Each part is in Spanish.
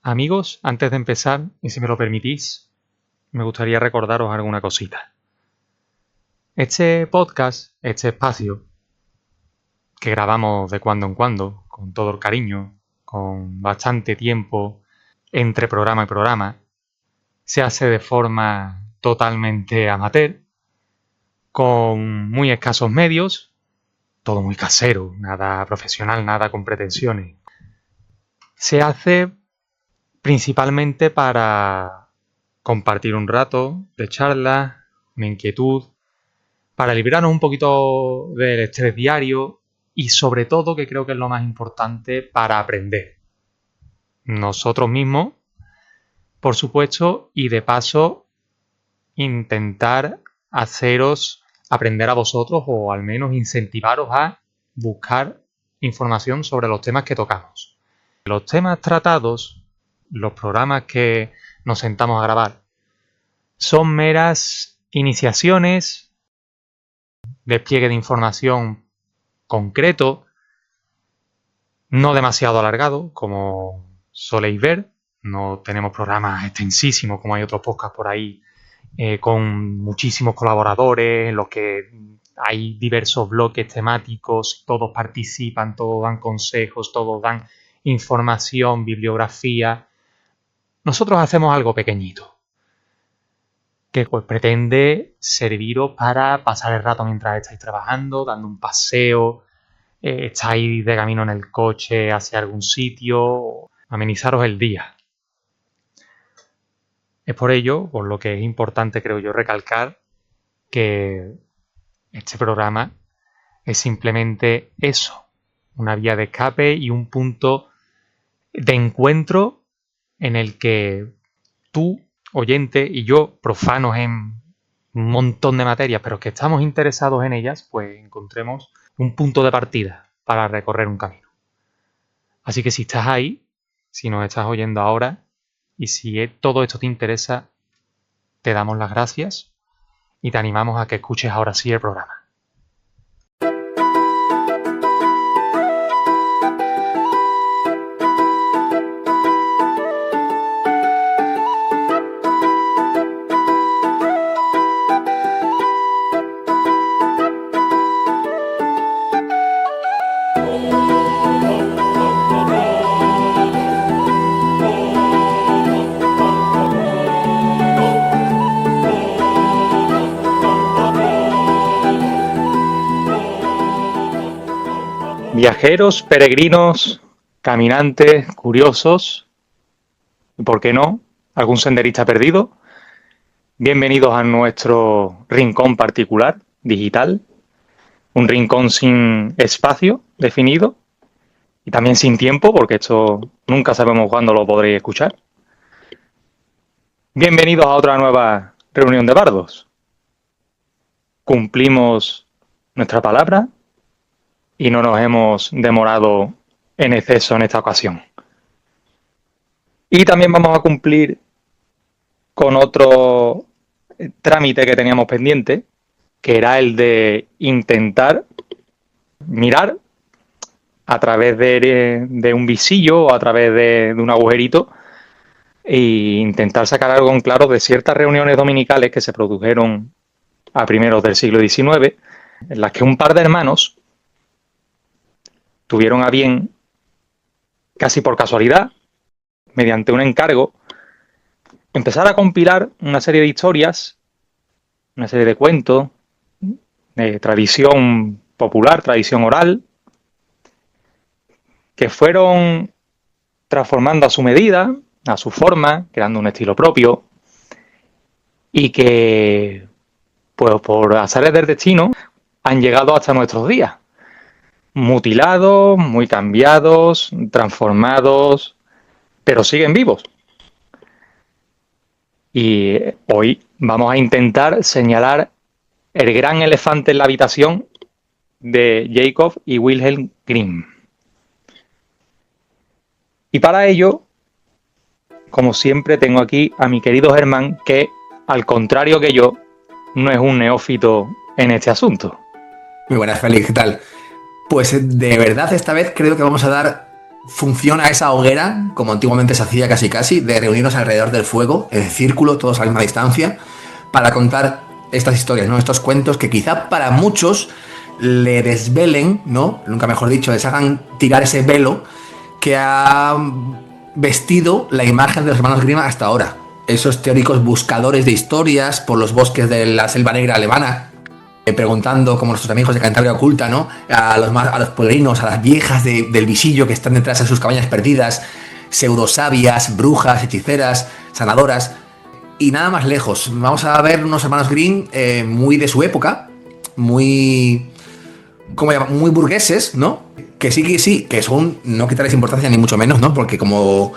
Amigos, antes de empezar, y si me lo permitís, me gustaría recordaros alguna cosita. Este podcast, este espacio, que grabamos de cuando en cuando, con todo el cariño, con bastante tiempo entre programa y programa, se hace de forma totalmente amateur, con muy escasos medios, todo muy casero, nada profesional, nada con pretensiones. Se hace principalmente para compartir un rato de charla, una inquietud, para librarnos un poquito del estrés diario y sobre todo, que creo que es lo más importante, para aprender. Nosotros mismos, por supuesto, y de paso intentar haceros aprender a vosotros o al menos incentivaros a buscar información sobre los temas que tocamos. Los temas tratados, los programas que nos sentamos a grabar, son meras iniciaciones, despliegue de información concreto, no demasiado alargado, como soléis ver. No tenemos programas extensísimos como hay otros podcasts por ahí, con muchísimos colaboradores, en los que hay diversos bloques temáticos, todos participan, todos dan consejos, todos dan información, bibliografía. Nosotros hacemos algo pequeñito, que pues pretende serviros para pasar el rato mientras estáis trabajando, dando un paseo, estáis de camino en el coche hacia algún sitio, amenizaros el día. Es por ello, por lo que es importante, creo yo, recalcar que este programa es simplemente eso, una vía de escape y un punto de encuentro en el que tú, oyente, y yo, profanos en un montón de materias, pero que estamos interesados en ellas, pues encontremos un punto de partida para recorrer un camino. Así que si estás ahí, si nos estás oyendo ahora, y si todo esto te interesa, te damos las gracias y te animamos a que escuches ahora sí el programa. Viajeros, peregrinos, caminantes, curiosos, y por qué no, algún senderista perdido, bienvenidos a nuestro rincón particular, digital, un rincón sin espacio definido y también sin tiempo, porque esto nunca sabemos cuándo lo podréis escuchar. Bienvenidos a otra nueva reunión de bardos. Cumplimos nuestra palabra y no nos hemos demorado en exceso en esta ocasión. Y también vamos a cumplir con otro trámite que teníamos pendiente, que era el de intentar mirar a través de un visillo o a través de un agujerito e intentar sacar algo en claro de ciertas reuniones dominicales que se produjeron a primeros del siglo XIX, en las que un par de hermanos tuvieron a bien, casi por casualidad, mediante un encargo, empezar a compilar una serie de historias, una serie de cuentos, de tradición popular, tradición oral, que fueron transformando a su medida, a su forma, creando un estilo propio, y que, pues por azares del destino, han llegado hasta nuestros días. Mutilados, muy cambiados, transformados, pero siguen vivos. Y hoy vamos a intentar señalar el gran elefante en la habitación de Jacob y Wilhelm Grimm. Y para ello, como siempre, tengo aquí a mi querido Germán, que, al contrario que yo, no es un neófito en este asunto. Muy buenas, Félix, ¿qué tal? Pues de verdad esta vez creo que vamos a dar funciona esa hoguera, como antiguamente se hacía casi, de reunirnos alrededor del fuego, en círculo, todos a la misma distancia, para contar estas historias, ¿no? Estos cuentos que quizá para muchos le desvelen, ¿no? Nunca mejor dicho, les hagan tirar ese velo que ha vestido la imagen de los hermanos Grimm hasta ahora. Esos teóricos buscadores de historias por los bosques de la selva negra alemana, preguntando, como nuestros amigos de Cantabria Oculta, ¿no? A los pueblerinos, a las viejas del visillo que están detrás de sus cabañas perdidas, pseudosabias, brujas, hechiceras, sanadoras, y nada más lejos. Vamos a ver unos hermanos Grimm muy de su época, muy burgueses, ¿no? Que sí, que son, no quitarles importancia ni mucho menos, ¿no? Porque como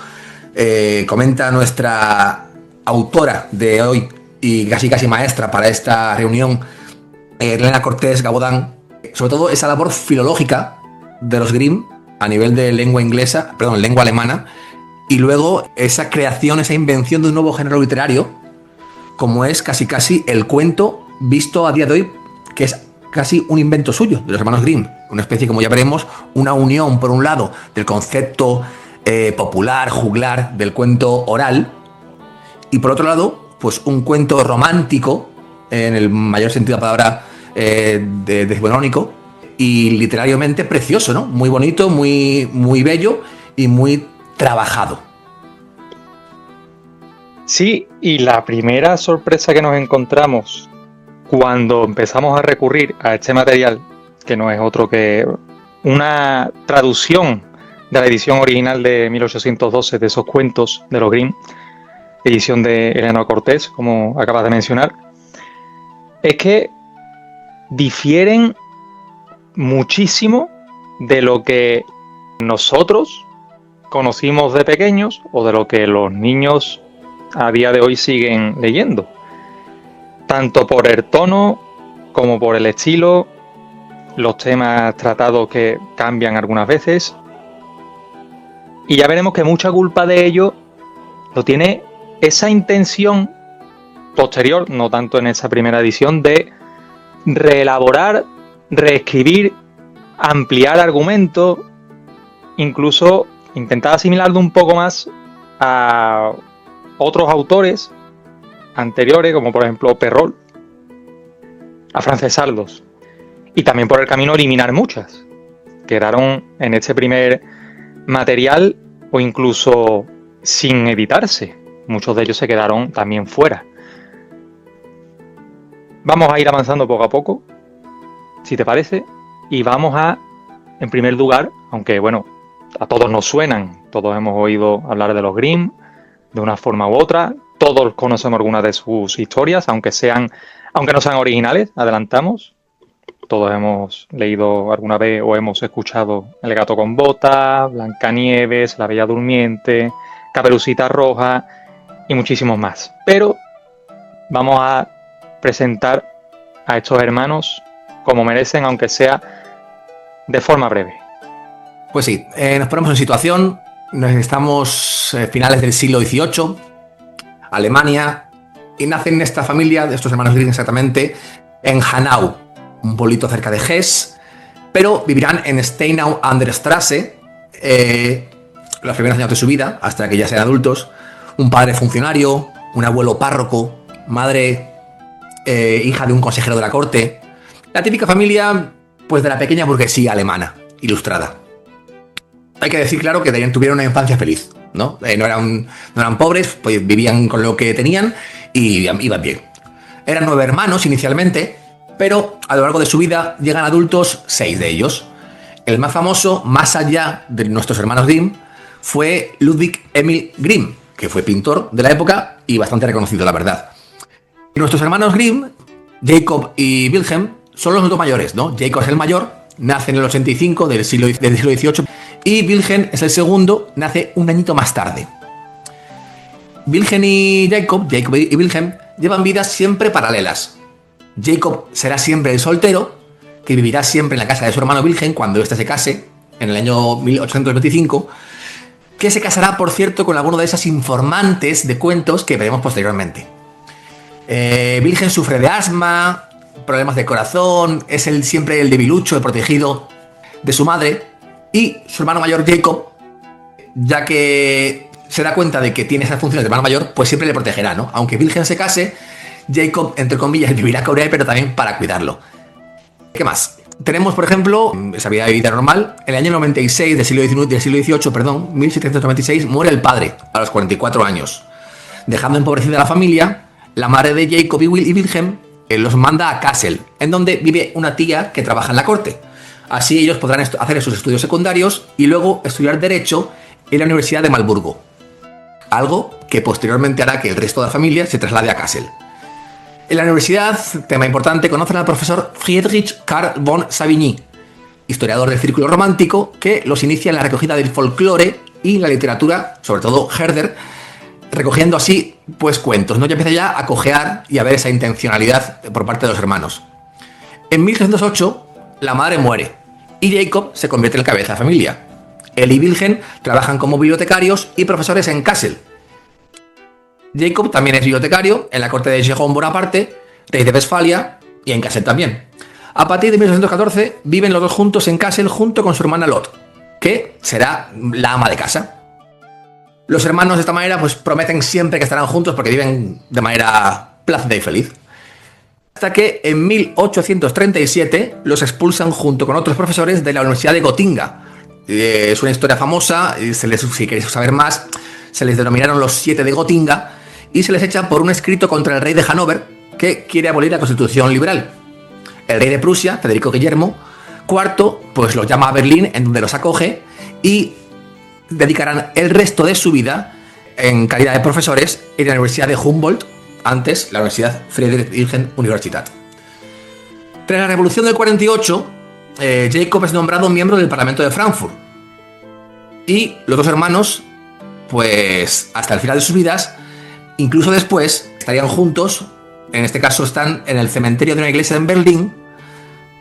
comenta nuestra autora de hoy y casi maestra para esta reunión, Elena Cortés Gabodán, sobre todo esa labor filológica de los Grimm a nivel de lengua alemana, y luego esa creación, esa invención de un nuevo género literario, como es casi el cuento visto a día de hoy, que es casi un invento suyo, de los hermanos Grimm, una especie, como ya veremos, una unión, por un lado, del concepto popular, juglar, del cuento oral, y por otro lado, pues un cuento romántico, en el mayor sentido de la palabra decimonónico, y literariamente precioso, ¿no? Muy bonito, muy bello y muy trabajado. Sí, y la primera sorpresa que nos encontramos cuando empezamos a recurrir a este material, que no es otro que una traducción de la edición original de 1812 de esos cuentos de los Grimm, edición de Elena Cortés, como acabas de mencionar, es que difieren muchísimo de lo que nosotros conocimos de pequeños o de lo que los niños a día de hoy siguen leyendo, tanto por el tono como por el estilo, los temas tratados que cambian algunas veces, y ya veremos que mucha culpa de ello lo tiene esa intención posterior, no tanto en esa primera edición, de reelaborar, reescribir, ampliar argumentos, incluso intentar asimilarlo un poco más a otros autores anteriores, como por ejemplo Perrault, afrancesarlos, y también por el camino eliminar muchas. Quedaron en este primer material o incluso sin editarse. Muchos de ellos se quedaron también fuera. Vamos a ir avanzando poco a poco, si te parece, y vamos a, en primer lugar, aunque bueno, a todos nos suenan, todos hemos oído hablar de los Grimm de una forma u otra, todos conocemos algunas de sus historias, aunque no sean originales, adelantamos. Todos hemos leído alguna vez o hemos escuchado El gato con botas, Blancanieves, La bella durmiente, Caperucita Roja y muchísimos más. Pero vamos a presentar a estos hermanos como merecen, aunque sea de forma breve. Pues sí, nos ponemos en situación, estamos finales del siglo XVIII, Alemania, y nacen esta familia de estos hermanos Grimm exactamente en Hanau, un pueblito cerca de Hesse, pero vivirán en Steinau an der Straße los primeros años de su vida, hasta que ya sean adultos. Un padre funcionario, un abuelo párroco, madre hija de un consejero de la corte. La típica familia, pues, de la pequeña burguesía alemana, ilustrada. Hay que decir, claro, que tuvieron una infancia feliz, ¿no? No eran pobres, pues vivían con lo que tenían y iban bien. Eran 9 hermanos inicialmente, pero a lo largo de su vida llegan adultos 6 de ellos. El más famoso, más allá de nuestros hermanos Grimm, fue Ludwig Emil Grimm, que fue pintor de la época y bastante reconocido, la verdad. Nuestros hermanos Grimm, Jacob y Wilhelm, son los 2 mayores, ¿no? Jacob es el mayor, nace en el 85 del siglo XVIII, y Wilhelm es el segundo, nace un añito más tarde. Wilhelm y Jacob y Wilhelm, llevan vidas siempre paralelas. Jacob será siempre el soltero, que vivirá siempre en la casa de su hermano Wilhelm cuando éste se case, en el año 1825, que se casará, por cierto, con alguno de esas informantes de cuentos que veremos posteriormente. Wilhelm sufre de asma, problemas de corazón, es siempre el debilucho, el protegido de su madre, y su hermano mayor Jacob ya que se da cuenta de que tiene esas funciones de hermano mayor, pues siempre le protegerá, ¿no? Aunque Wilhelm se case, Jacob, entre comillas, vivirá con él, pero también para cuidarlo. ¿Qué más? Tenemos, por ejemplo, esa vida de vida normal. En el año 96 del siglo XVIII, 1796, muere el padre a los 44 años. Dejando empobrecida a la familia, la madre de Jacob y Wilhelm los manda a Kassel, en donde vive una tía que trabaja en la corte. Así ellos podrán hacer sus estudios secundarios y luego estudiar Derecho en la Universidad de Marburgo. Algo que posteriormente hará que el resto de la familia se traslade a Kassel. En la universidad, tema importante, conocen al profesor Friedrich Karl von Savigny, historiador del círculo romántico, que los inicia en la recogida del folclore y la literatura, sobre todo Herder, recogiendo así pues cuentos, ¿no? Ya empieza ya a cojear y a ver esa intencionalidad por parte de los hermanos. En 1308, la madre muere y Jacob se convierte en el cabeza de familia. Él y Wilhelm trabajan como bibliotecarios y profesores en Kassel. Jacob también es bibliotecario en la corte de Jérôme Bonaparte, rey de Westfalia, y en Kassel también. A partir de 1814 viven los dos juntos en Kassel junto con su hermana Lot, que será la ama de casa. Los hermanos de esta manera pues prometen siempre que estarán juntos porque viven de manera plácida y feliz. Hasta que en 1837 los expulsan junto con otros profesores de la Universidad de Gotinga. Es una historia famosa, si queréis saber más, se les denominaron los 7 de Gotinga y se les echa por un escrito contra el rey de Hannover que quiere abolir la Constitución liberal. El rey de Prusia, Federico Guillermo IV, pues los llama a Berlín, en donde los acoge y dedicarán el resto de su vida en calidad de profesores en la Universidad de Humboldt, antes la Universidad Friedrich Wilhelm Universität. Tras la Revolución del 48, Jacob es nombrado miembro del Parlamento de Frankfurt y los dos hermanos, pues hasta el final de sus vidas, incluso después, estarían juntos. En este caso están en el cementerio de una iglesia en Berlín,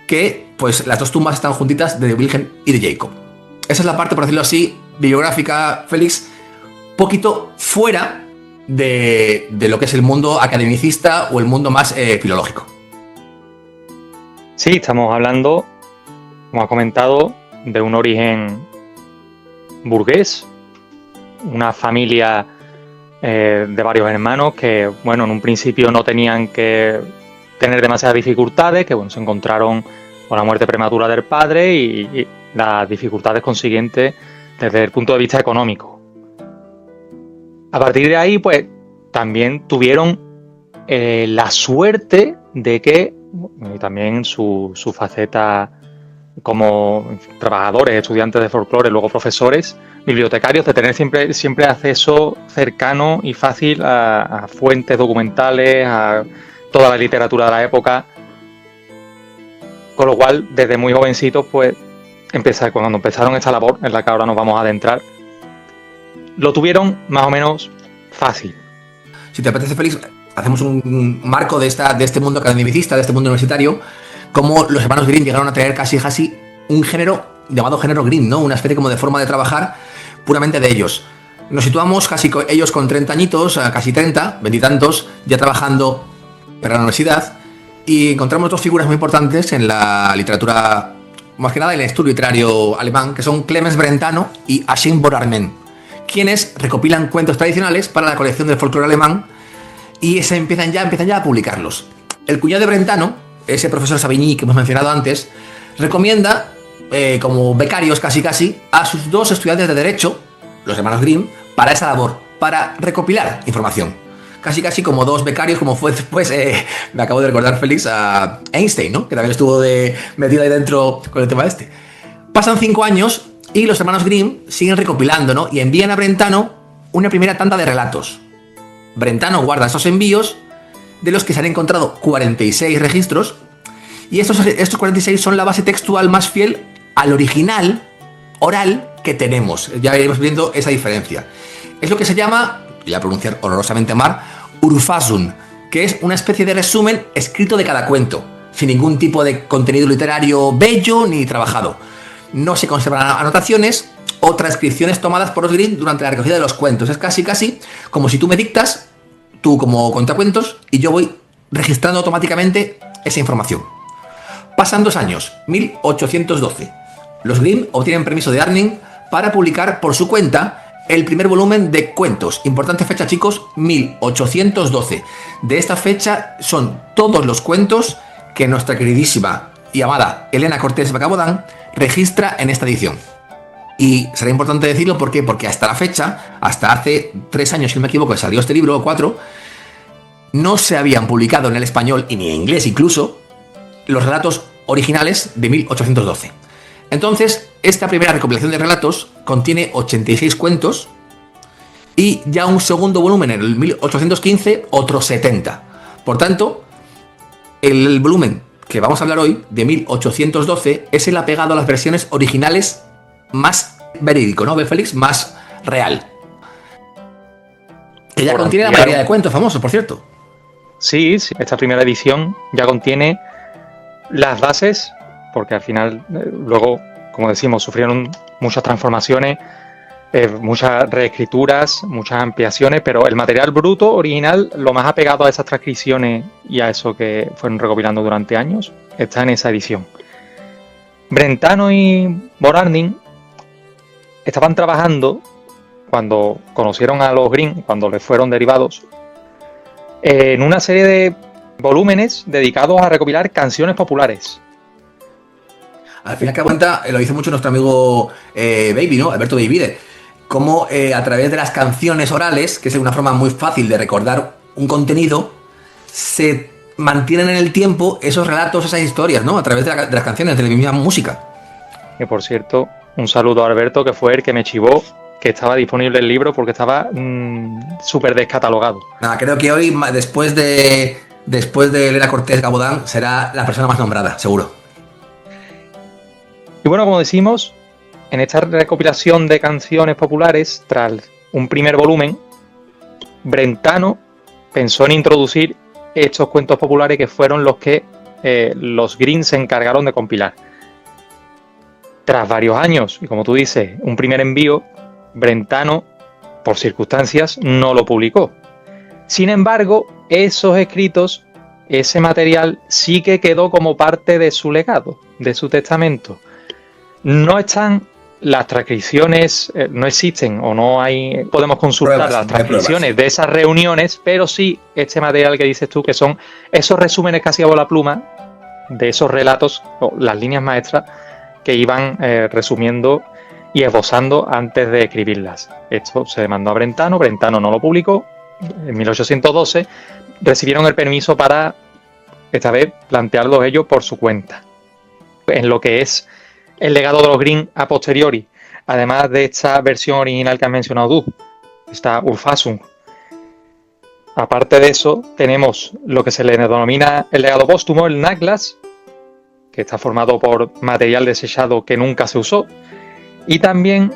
que pues las dos tumbas están juntitas de Wilhelm y de Jacob. Esa es la parte, por decirlo así, bibliográfica, Félix, poquito fuera de lo que es el mundo academicista o el mundo más filológico. Sí, estamos hablando, como has comentado, de un origen burgués, una familia de varios hermanos que, bueno, en un principio no tenían que tener demasiadas dificultades, que, bueno, se encontraron con la muerte prematura del padre y las dificultades consiguientes desde el punto de vista económico. A partir de ahí, pues, también tuvieron la suerte de que, y también su faceta como trabajadores, estudiantes de folclore, luego profesores, bibliotecarios, de tener siempre acceso cercano y fácil a fuentes documentales, a toda la literatura de la época, con lo cual desde muy jovencitos pues cuando empezaron esta labor en la que ahora nos vamos a adentrar, lo tuvieron más o menos fácil. Si te apetece, Félix, hacemos un marco de este mundo academicista, de este mundo universitario, cómo los hermanos Grimm llegaron a traer casi un género llamado género Grimm, ¿no? Una especie como de forma de trabajar puramente de ellos. Nos situamos ellos con 30 añitos, casi 30, 20 y tantos, ya trabajando para la universidad, y encontramos dos figuras muy importantes en la literatura, más que nada en el estudio literario alemán, que son Clemens Brentano y Achim Borarmen, quienes recopilan cuentos tradicionales para la colección del folclore alemán y empiezan ya a publicarlos. El cuñado de Brentano, ese profesor Savigny que hemos mencionado antes, recomienda como becarios casi a sus dos estudiantes de Derecho, los hermanos Grimm, para esa labor, para recopilar información. Casi como dos becarios, como fue después, me acabo de recordar, Félix, a Einstein, ¿no? Que también estuvo metido ahí dentro con el tema este. Pasan 5 años y los hermanos Grimm siguen recopilando, ¿no? Y envían a Brentano una primera tanda de relatos. Brentano guarda esos envíos, de los que se han encontrado 46 registros, y estos 46 son la base textual más fiel al original oral que tenemos. Ya iremos viendo esa diferencia. Es lo que se llama, voy a pronunciar horrorosamente mal, Urfassung, que es una especie de resumen escrito de cada cuento, sin ningún tipo de contenido literario bello ni trabajado. No se conservan anotaciones o transcripciones tomadas por los Grimm durante la recogida de los cuentos. Es casi como si tú me dictas, tú como cuentacuentos, y yo voy registrando automáticamente esa información. Pasan 2 años, 1812. Los Grimm obtienen permiso de Arning para publicar por su cuenta el primer volumen de cuentos. Importante fecha, chicos, 1812. De esta fecha son todos los cuentos que nuestra queridísima y amada Elena Cortés Gabodán registra en esta edición. Y será importante decirlo, ¿por qué? Porque hasta la fecha, hasta hace 3 años, si no me equivoco, que salió este libro, o 4, no se habían publicado en el español, y ni en inglés incluso, los relatos originales de 1812. Entonces, esta primera recopilación de relatos contiene 86 cuentos y ya un segundo volumen en el 1815, otros 70. Por tanto, el volumen que vamos a hablar hoy, de 1812, es el apegado a las versiones originales más verídico, ¿no, Félix? Más real. Que ya contiene la mayoría de cuentos famosos, por cierto. Sí, esta primera edición ya contiene las bases, porque al final, luego, como decimos, sufrieron muchas transformaciones, muchas reescrituras, muchas ampliaciones, pero el material bruto original, lo más apegado a esas transcripciones y a eso que fueron recopilando durante años, está en esa edición. Brentano y Morandini estaban trabajando, cuando conocieron a los Grimm, cuando les fueron derivados, en una serie de volúmenes dedicados a recopilar canciones populares. Al final que cuenta, lo dice mucho nuestro amigo Baby, ¿no? Alberto Beivide, cómo a través de las canciones orales, que es una forma muy fácil de recordar un contenido, se mantienen en el tiempo esos relatos, esas historias, ¿no? A través de las canciones, de la misma música. Que por cierto, un saludo a Alberto, que fue el que me chivó que estaba disponible el libro porque estaba súper descatalogado. Nada, creo que hoy, después de Elena Cortés Gabodán, será la persona más nombrada, seguro. Y bueno, como decimos, en esta recopilación de canciones populares, tras un primer volumen, Brentano pensó en introducir estos cuentos populares que fueron los que los Grimm se encargaron de compilar. Tras varios años, y como tú dices, un primer envío, Brentano, por circunstancias, no lo publicó. Sin embargo, esos escritos, ese material, sí que quedó como parte de su legado, de su testamento. No están las transcripciones, no existen o no hay, podemos consultar las transcripciones de esas reuniones, pero sí este material que dices tú, que son esos resúmenes que hacía Bola Pluma de esos relatos, o las líneas maestras que iban resumiendo y esbozando antes de escribirlas. Esto se demandó a Brentano, Brentano no lo publicó. En 1812 recibieron el permiso para, esta vez, plantearlo ellos por su cuenta. En lo que es el legado de los Grimm a posteriori, además de esta versión original que has mencionado tú, esta Urfassung. Aparte de eso, tenemos lo que se le denomina el legado póstumo, el Nachlass, que está formado por material desechado que nunca se usó, y también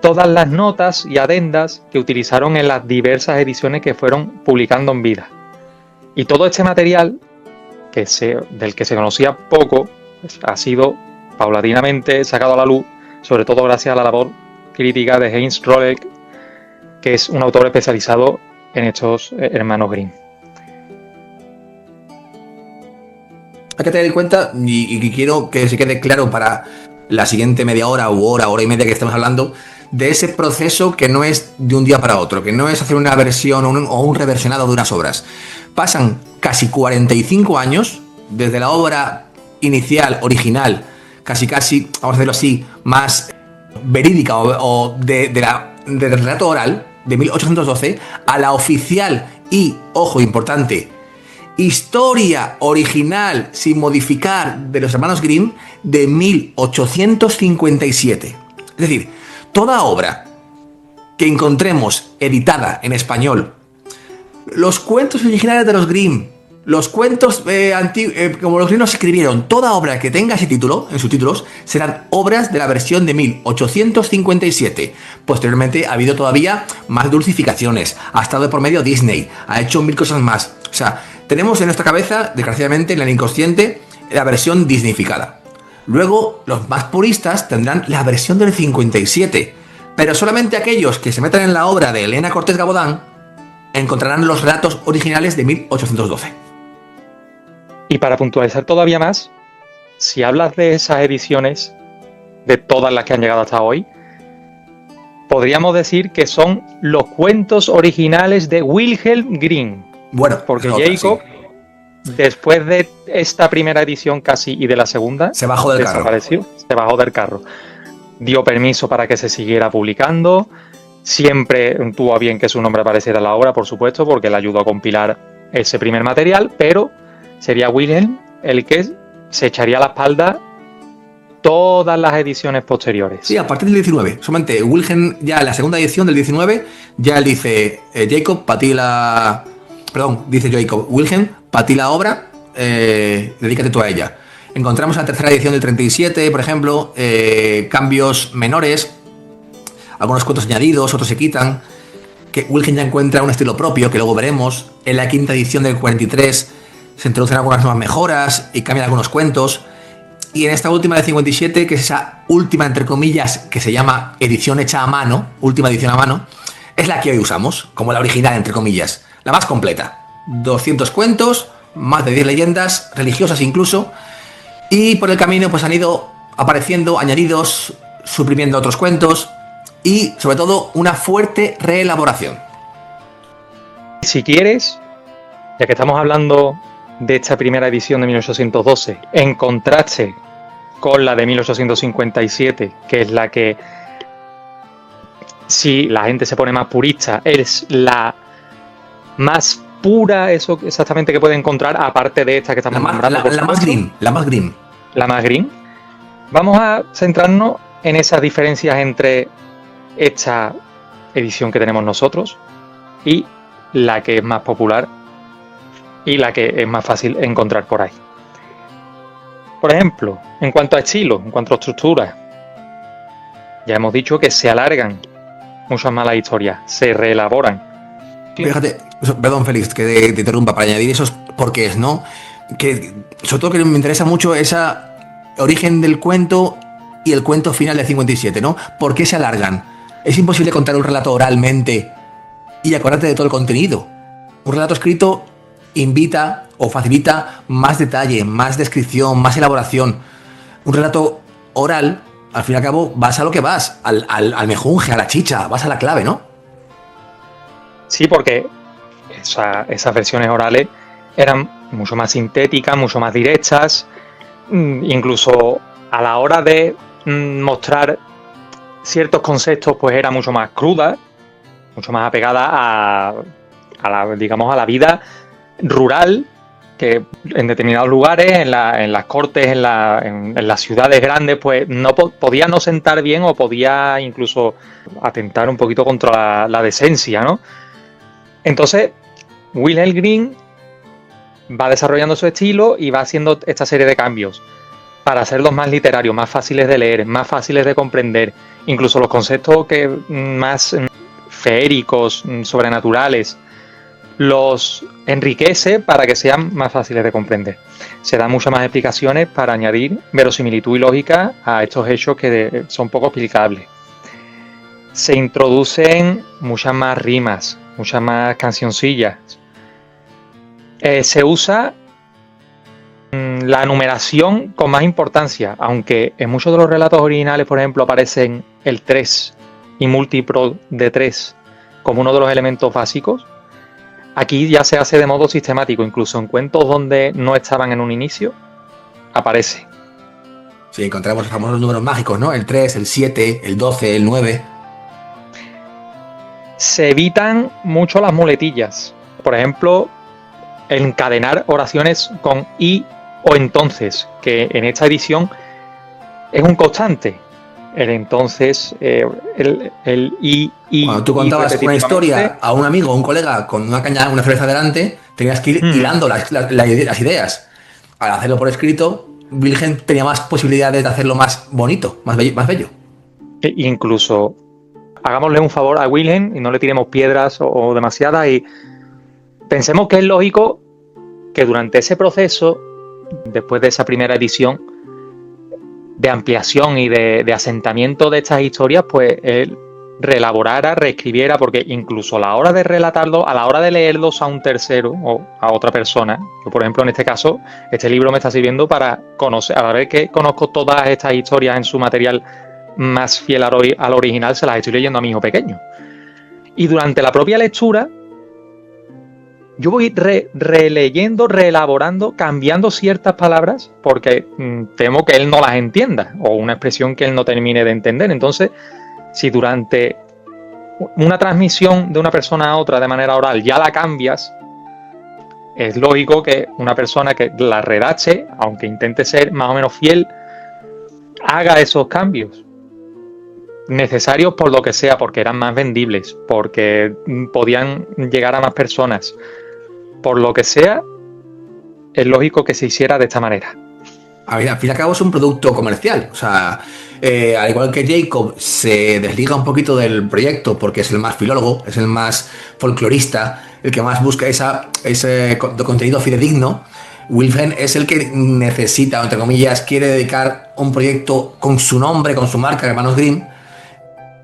todas las notas y adendas que utilizaron en las diversas ediciones que fueron publicando en vida. Y todo este material, del que se conocía poco, pues, ha sido paulatinamente sacado a la luz, sobre todo gracias a la labor crítica de Heinz Rolleck, que es un autor especializado en estos hermanos Grimm. Hay que tener en cuenta, y quiero que se quede claro para la siguiente media hora u hora y media que estamos hablando, de ese proceso que no es de un día para otro, que no es hacer una versión o un reversionado de unas obras. Pasan casi 45 años desde la obra inicial, original, casi, vamos a decirlo así, más verídica o del relato oral de 1812 a la oficial y, ojo, importante, historia original sin modificar de los hermanos Grimm de 1857. Es decir, toda obra que encontremos editada en español, los cuentos originales de los Grimm, los cuentos como los Grimm los escribieron, toda obra que tenga ese título, en sus títulos, serán obras de la versión de 1857. Posteriormente ha habido todavía más dulcificaciones, ha estado de por medio Disney, ha hecho 1000 cosas más. O sea, tenemos en nuestra cabeza, desgraciadamente, en el inconsciente, la versión disneyficada. Luego, los más puristas tendrán la versión del 57, pero solamente aquellos que se metan en la obra de Elena Cortés Gabodán encontrarán los relatos originales de 1812. Y para puntualizar todavía más, si hablas de esas ediciones, de todas las que han llegado hasta hoy, podríamos decir que son los cuentos originales de Wilhelm Grimm. Bueno, porque Jacob, sí, después de esta primera edición casi y de la segunda, se bajó del desapareció, se bajó del carro. Dio permiso para que se siguiera publicando. Siempre tuvo a bien que su nombre apareciera en la obra, por supuesto, porque le ayudó a compilar ese primer material, pero sería Wilhelm el que se echaría a la espalda todas las ediciones posteriores. Sí, a partir del 19. Solamente Wilhelm, ya en la segunda edición del 19, ya él dice, Jacob, para ti la... Perdón, dice Jacob, Wilhelm, para ti la obra, dedícate tú a ella. Encontramos en la tercera edición del 37, por ejemplo, cambios menores, algunos cuentos añadidos, otros se quitan, que Wilhelm ya encuentra un estilo propio, que luego veremos. En la quinta edición del 43 se introducen algunas nuevas mejoras y cambian algunos cuentos. Y en esta última de 57, que es esa última, entre comillas, que se llama edición hecha a mano, última edición a mano, es la que hoy usamos, como la original, entre comillas, la más completa. 200 cuentos, más de 10 leyendas, religiosas incluso, y por el camino pues han ido apareciendo añadidos, suprimiendo otros cuentos, y sobre todo una fuerte reelaboración. Si quieres, ya que estamos hablando de esta primera edición de 1812, en contraste con la de 1857, que es la que, si la gente se pone más purista, es la más pura, eso exactamente, que puede encontrar, aparte de esta que estamos nombrando. La más green. La más green. Vamos a centrarnos en esas diferencias entre esta edición que tenemos nosotros y la que es más popular y la que es más fácil encontrar por ahí. Por ejemplo, en cuanto a estilo, en cuanto a estructura, ya hemos dicho que se alargan muchas más las historias, se reelaboran. Fíjate, perdón Félix, que te interrumpa para añadir esos porqués, ¿no? Que sobre todo que me interesa mucho esa origen del cuento y el cuento final del 57, ¿no? ¿Por qué se alargan? Es imposible contar un relato oralmente y acordarte de todo el contenido. Un relato escrito invita o facilita más detalle, más descripción, más elaboración. Un relato oral, al fin y al cabo, vas a lo que vas, al mejunje, a la chicha, vas a la clave, ¿no? Sí, porque esas versiones orales eran mucho más sintéticas, mucho más directas, incluso a la hora de mostrar ciertos conceptos, pues era mucho más cruda, mucho más apegada a la vida rural, que en determinados lugares, en las cortes, en las ciudades grandes, pues no podía no sentar bien o podía incluso atentar un poquito contra la decencia, ¿no? Entonces, Wilhelm Grimm va desarrollando su estilo y va haciendo esta serie de cambios para hacerlos más literarios, más fáciles de leer, más fáciles de comprender. Incluso los conceptos que más feéricos, sobrenaturales, los enriquece para que sean más fáciles de comprender. Se dan muchas más explicaciones para añadir verosimilitud y lógica a estos hechos que son poco explicables. Se introducen muchas más rimas, muchas más cancioncillas. Se usa la numeración con más importancia, aunque en muchos de los relatos originales, por ejemplo, aparecen el 3 y múltiplo de 3 como uno de los elementos básicos. Aquí ya se hace de modo sistemático, incluso en cuentos donde no estaban en un inicio, aparece. Sí, encontramos los famosos números mágicos, ¿no? El 3, el 7, el 12, el 9. Se evitan mucho las muletillas. Por ejemplo, encadenar oraciones con y o entonces, que en esta edición es un constante. El entonces, el y. Cuando tú contabas una historia a un amigo o un colega con una caña, una cerveza delante, tenías que ir hilando las ideas. Al hacerlo por escrito, Wilhelm tenía más posibilidades de hacerlo más bonito, más bello. Incluso, hagámosle un favor a Wilhelm y no le tiremos piedras o demasiadas, y pensemos que es lógico que durante ese proceso, después de esa primera edición, de ampliación y de asentamiento de estas historias, pues él reelaborara, reescribiera, porque incluso a la hora de relatarlo, a la hora de leerlos a un tercero o a otra persona, yo por ejemplo en este caso, este libro me está sirviendo para conocer, a la vez que conozco todas estas historias en su material más fiel al original se las estoy leyendo a mi hijo pequeño. Y durante la propia lectura yo voy releyendo, reelaborando, cambiando ciertas palabras porque temo que él no las entienda o una expresión que él no termine de entender. Entonces, si durante una transmisión de una persona a otra de manera oral ya la cambias, es lógico que una persona que la redacte, aunque intente ser más o menos fiel, haga esos cambios necesarios por lo que sea, porque eran más vendibles, porque podían llegar a más personas. Por lo que sea, es lógico que se hiciera de esta manera. A ver, al fin y al cabo es un producto comercial. O sea, al igual que Jacob se desliga un poquito del proyecto porque es el más filólogo, es el más folclorista, el que más busca ese contenido fidedigno. Wilhelm es el que necesita, o entre comillas, quiere dedicar un proyecto con su nombre, con su marca, Hermanos Grimm,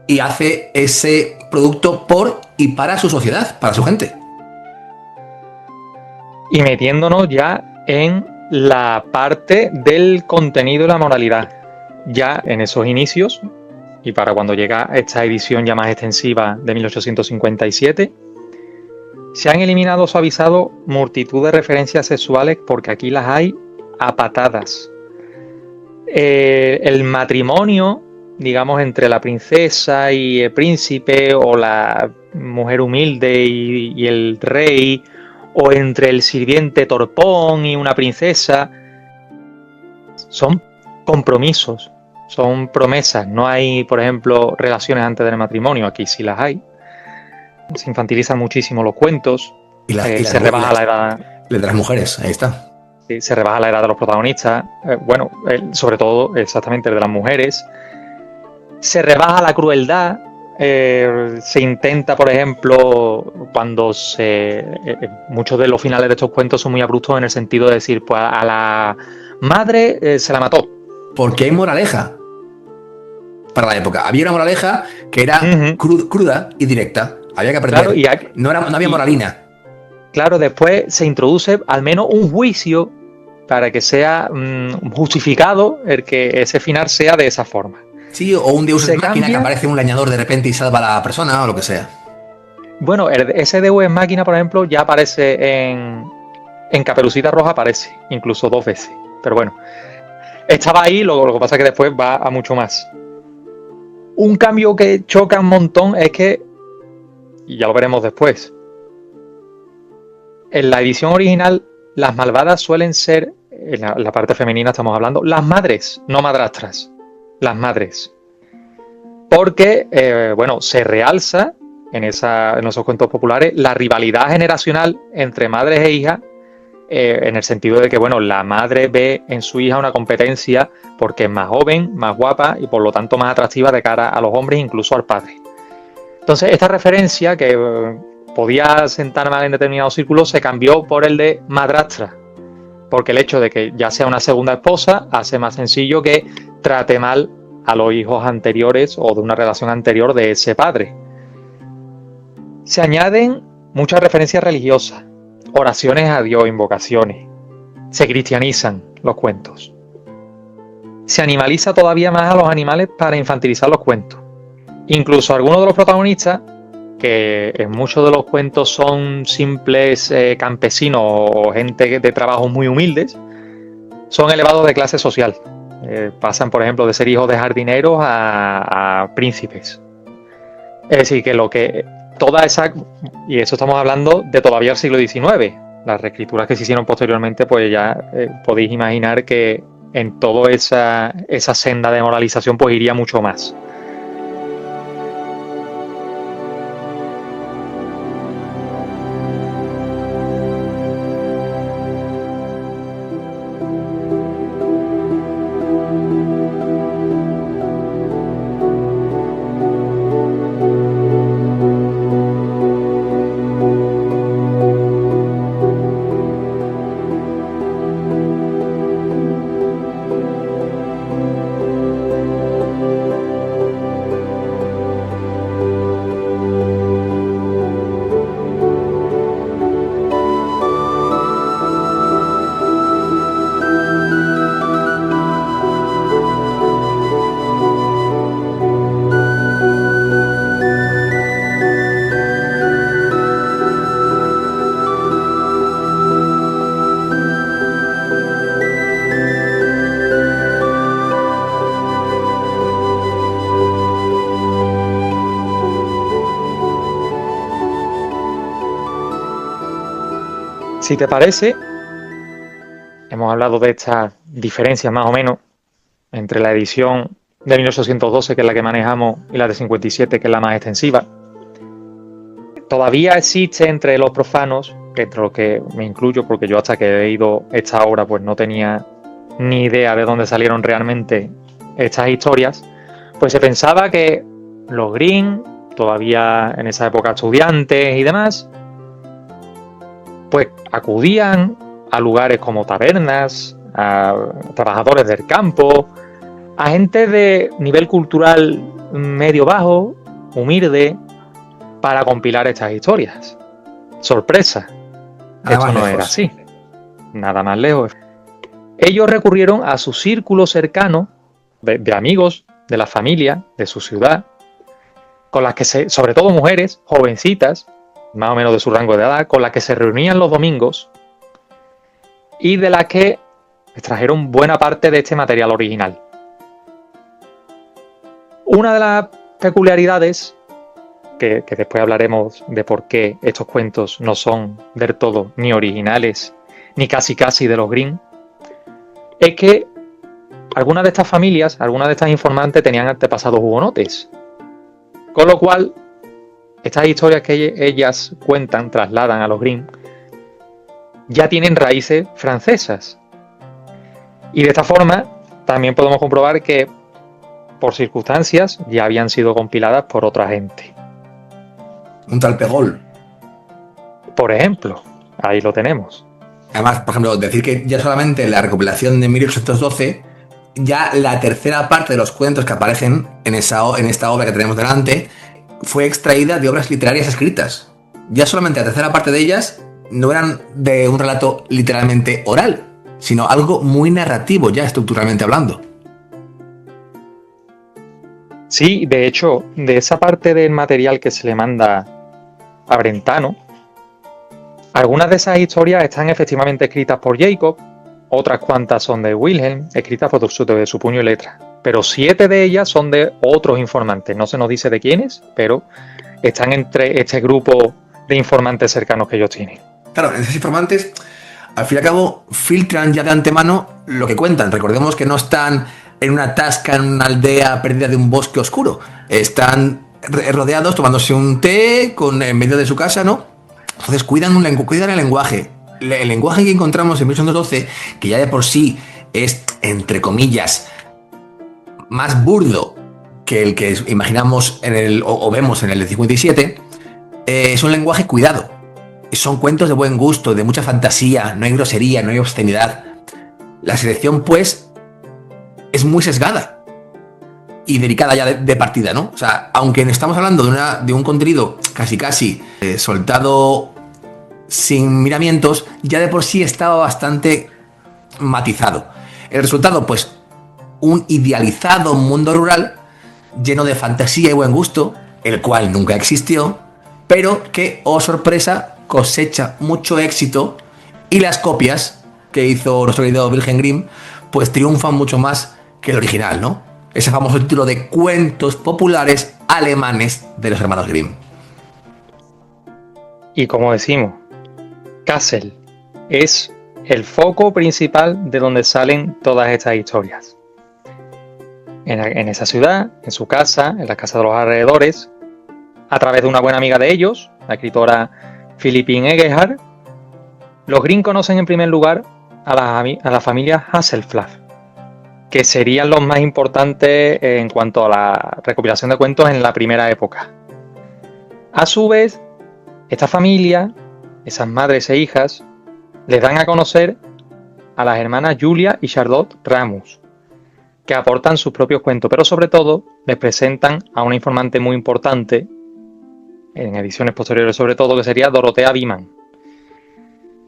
y hace ese producto por y para su sociedad, para su gente. Y metiéndonos ya en la parte del contenido y la moralidad. Ya en esos inicios, y para cuando llega esta edición ya más extensiva de 1857, se han eliminado o suavizado multitud de referencias sexuales porque aquí las hay a patadas. El matrimonio, digamos, entre la princesa y el príncipe, o la mujer humilde y el rey, o entre el sirviente torpón y una princesa, son compromisos, son promesas. No hay, por ejemplo, relaciones antes del matrimonio. Aquí sí las hay. Se infantilizan muchísimo los cuentos. Se rebaja la edad de las mujeres, ahí está. Sí, se rebaja la edad de los protagonistas. Sobre todo, exactamente, el de las mujeres. Se rebaja la crueldad. Se intenta, por ejemplo, cuando muchos de los finales de estos cuentos son muy abruptos en el sentido de decir, pues a la madre se la mató. Porque hay moraleja para la época. Había una moraleja que era cruda y directa. Había que aprender. Claro, no había moralina. Claro, después se introduce al menos un juicio para que sea justificado el que ese final sea de esa forma. Sí, o un Deus Ex Máquina, que aparece un leñador de repente y salva a la persona o lo que sea. Bueno, ese Deus Ex Máquina, por ejemplo, ya aparece en Caperucita Roja, aparece incluso 2 veces. Pero bueno, estaba ahí, lo que pasa es que después va a mucho más. Un cambio que choca un montón es que, y ya lo veremos después, en la edición original las malvadas suelen ser, en la parte femenina estamos hablando, las madres, no madrastras. Las madres, porque se realza en esos cuentos populares la rivalidad generacional entre madres e hijas, en el sentido de que la madre ve en su hija una competencia porque es más joven, más guapa y por lo tanto más atractiva de cara a los hombres, incluso al padre. Entonces esta referencia, que podía sentar mal en determinados círculos, se cambió por el de madrastra, porque el hecho de que ya sea una segunda esposa hace más sencillo que trate mal a los hijos anteriores o de una relación anterior de ese padre. Se añaden muchas referencias religiosas, oraciones a Dios, invocaciones. Se cristianizan los cuentos. Se animaliza todavía más a los animales para infantilizar los cuentos. Incluso algunos de los protagonistas, que en muchos de los cuentos son simples campesinos o gente de trabajos muy humildes, son elevados de clase social. Pasan, por ejemplo, de ser hijos de jardineros a príncipes. Es decir, que toda esa... Y eso estamos hablando de todavía el siglo XIX. Las reescrituras que se hicieron posteriormente, pues ya podéis imaginar que en toda esa senda de moralización pues iría mucho más. Si te parece, hemos hablado de estas diferencias más o menos entre la edición de 1812, que es la que manejamos, y la de 57, que es la más extensiva. Todavía existe entre los profanos, entre los que me incluyo, porque yo hasta que he leído esta obra pues no tenía ni idea de dónde salieron realmente estas historias, pues se pensaba que los Grimm, todavía en esa época estudiantes y demás, pues acudían a lugares como tabernas, a trabajadores del campo, a gente de nivel cultural medio-bajo, humilde, para compilar estas historias. Sorpresa, esto no era así, nada más lejos. Ellos recurrieron a su círculo cercano de amigos, de la familia, de su ciudad, con las que sobre todo mujeres, jovencitas, más o menos de su rango de edad, con las que se reunían los domingos y de las que extrajeron buena parte de este material original. Una de las peculiaridades, que después hablaremos de por qué estos cuentos no son del todo ni originales ni casi de los Grimm, es que algunas de estas familias, algunas de estas informantes tenían antepasados hugonotes, con lo cual estas historias que ellas cuentan, trasladan a los Grimm, ya tienen raíces francesas. Y de esta forma también podemos comprobar que por circunstancias ya habían sido compiladas por otra gente. Un tal Pegol. Por ejemplo, ahí lo tenemos. Además, por ejemplo, decir que ya solamente la recopilación de 1812, ya la tercera parte de los cuentos que aparecen en esta obra que tenemos delante fue extraída de obras literarias escritas. Ya solamente la tercera parte de ellas no eran de un relato literalmente oral, sino algo muy narrativo, ya estructuralmente hablando. Sí, de hecho, de esa parte del material que se le manda a Brentano, algunas de esas historias están efectivamente escritas por Jacob, otras cuantas son de Wilhelm, escritas por su puño y letra. Pero 7 de ellas son de otros informantes. No se nos dice de quiénes, pero están entre este grupo de informantes cercanos que ellos tienen. Claro, esos informantes, al fin y al cabo, filtran ya de antemano lo que cuentan. Recordemos que no están en una tasca, en una aldea perdida de un bosque oscuro. Están rodeados, tomándose un té en medio de su casa, ¿no? Entonces cuidan el lenguaje. El lenguaje que encontramos en 1812, que ya de por sí es, entre comillas, más burdo que el que imaginamos o vemos en el de 57, es un lenguaje cuidado. Son cuentos de buen gusto, de mucha fantasía, no hay grosería, no hay obscenidad. La selección, pues, es muy sesgada y delicada ya de partida, ¿no? O sea, aunque estamos hablando de un contenido casi soltado sin miramientos, ya de por sí estaba bastante matizado. El resultado, pues, un idealizado mundo rural lleno de fantasía y buen gusto, el cual nunca existió, pero que, oh sorpresa, cosecha mucho éxito, y las copias que hizo nuestro querido Wilhelm Grimm pues triunfan mucho más que el original, ¿no? Ese famoso título de cuentos populares alemanes de los hermanos Grimm. Y como decimos, Kassel es el foco principal de donde salen todas estas historias. En esa ciudad, en su casa, en la casa de los alrededores, a través de una buena amiga de ellos, la escritora Philippine Egerhard, los Grimm conocen en primer lugar a la familia Hasselpflaff, que serían los más importantes en cuanto a la recopilación de cuentos en la primera época. A su vez, esta familia, esas madres e hijas, les dan a conocer a las hermanas Julia y Charlotte Ramus, que aportan sus propios cuentos, pero sobre todo les presentan a una informante muy importante, en ediciones posteriores sobre todo, que sería Dorothea Wiman,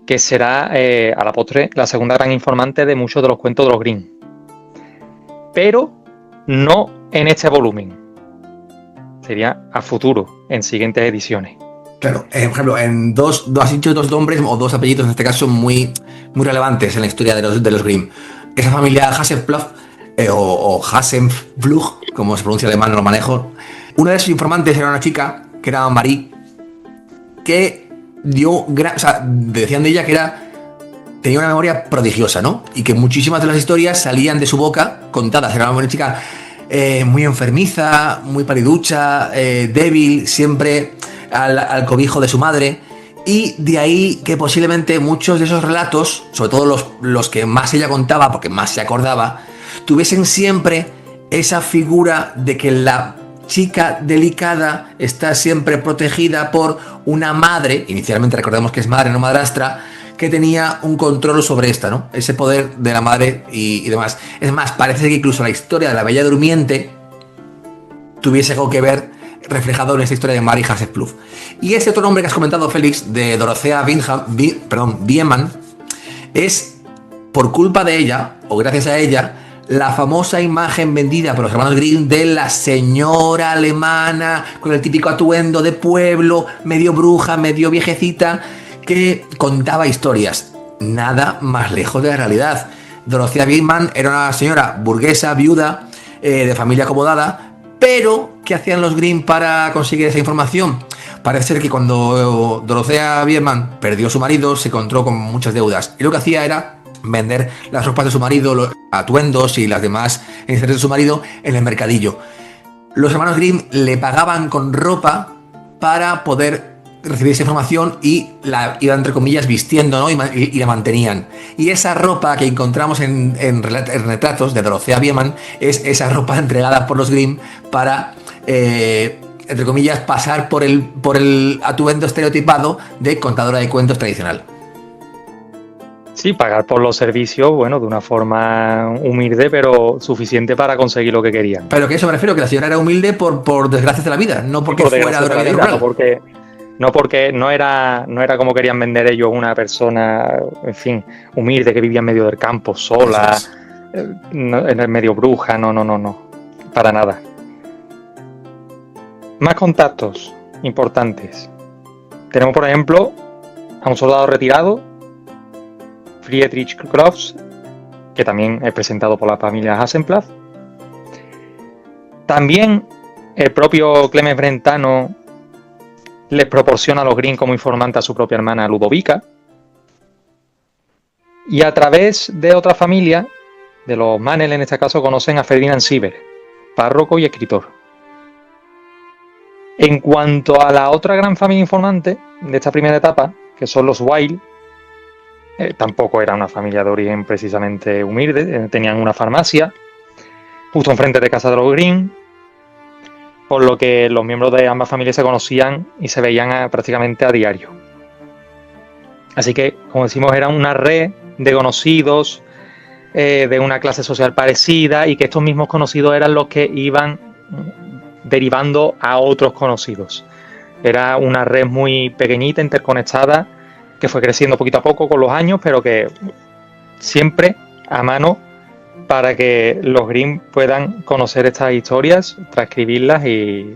que será a la postre la segunda gran informante de muchos de los cuentos de los Grimm, pero no en este volumen, sería a futuro, en siguientes ediciones. Claro, por ejemplo, has dicho dos nombres o dos apellidos en este caso muy relevantes en la historia de los Grimm. Esa familia Hasselpflaff o Hassenpflug, como se pronuncia alemán, no lo manejo. Una de sus informantes era una chica que era Marie, que decían de ella que tenía una memoria prodigiosa, ¿no? Y que muchísimas de las historias salían de su boca contadas. Era una chica muy enfermiza, muy paliducha, débil, siempre al cobijo de su madre. Y de ahí que posiblemente muchos de esos relatos, sobre todo los que más ella contaba, porque más se acordaba, tuviesen siempre esa figura de que la chica delicada está siempre protegida por una madre, inicialmente recordemos que es madre, no madrastra, que tenía un control sobre esta, ¿no? Ese poder de la madre y demás. Es más, parece que incluso la historia de la Bella Durmiente tuviese algo que ver reflejado en esta historia de Mary Hasselhoff. Y ese otro nombre que has comentado, Félix, de Dorothea Biemann, es por culpa de ella, o gracias a ella, la famosa imagen vendida por los hermanos Grimm de la señora alemana con el típico atuendo de pueblo, medio bruja, medio viejecita, que contaba historias. Nada más lejos de la realidad. Dorothea Biemann era una señora burguesa, viuda, de familia acomodada, pero ¿qué hacían los Grimm para conseguir esa información? Parece ser que cuando Dorothea Biemann perdió a su marido, se encontró con muchas deudas. Y lo que hacía era vender las ropas de su marido, los atuendos y las demás necesidades de su marido en el mercadillo. Los hermanos Grimm le pagaban con ropa para poder recibir esa información y la iban, entre comillas, vistiendo, ¿no? y la mantenían. Y esa ropa que encontramos en retratos de Dorothea Biemann es esa ropa entregada por los Grimm para, entre comillas, pasar por el atuendo estereotipado de contadora de cuentos tradicional. Sí, pagar por los servicios, bueno, de una forma humilde, pero suficiente para conseguir lo que querían. Pero que eso me refiero, que la señora era humilde por desgracias de la vida, no porque fuera de la vida rural. No porque no era como querían vender ellos una persona, en fin, humilde, que vivía en medio del campo, sola, en el medio bruja, no, para nada. Más contactos importantes. Tenemos, por ejemplo, a un soldado retirado, Friedrich Crofts, que también es presentado por la familia Hasselhoff. También el propio Clemens Brentano les proporciona a los Grimm como informante a su propia hermana Ludovica. Y a través de otra familia, de los Mannel en este caso, conocen a Ferdinand Sieber, párroco y escritor. En cuanto a la otra gran familia informante de esta primera etapa, que son los Weil, tampoco era una familia de origen precisamente humilde, tenían una farmacia justo enfrente de casa de los Grimm, por lo que los miembros de ambas familias se conocían y se veían prácticamente a diario. Así que, como decimos, era una red de conocidos de una clase social parecida, y que estos mismos conocidos eran los que iban derivando a otros conocidos. Era una red muy pequeñita, interconectada, que fue creciendo poquito a poco con los años, pero que siempre a mano para que los Grimm puedan conocer estas historias, transcribirlas y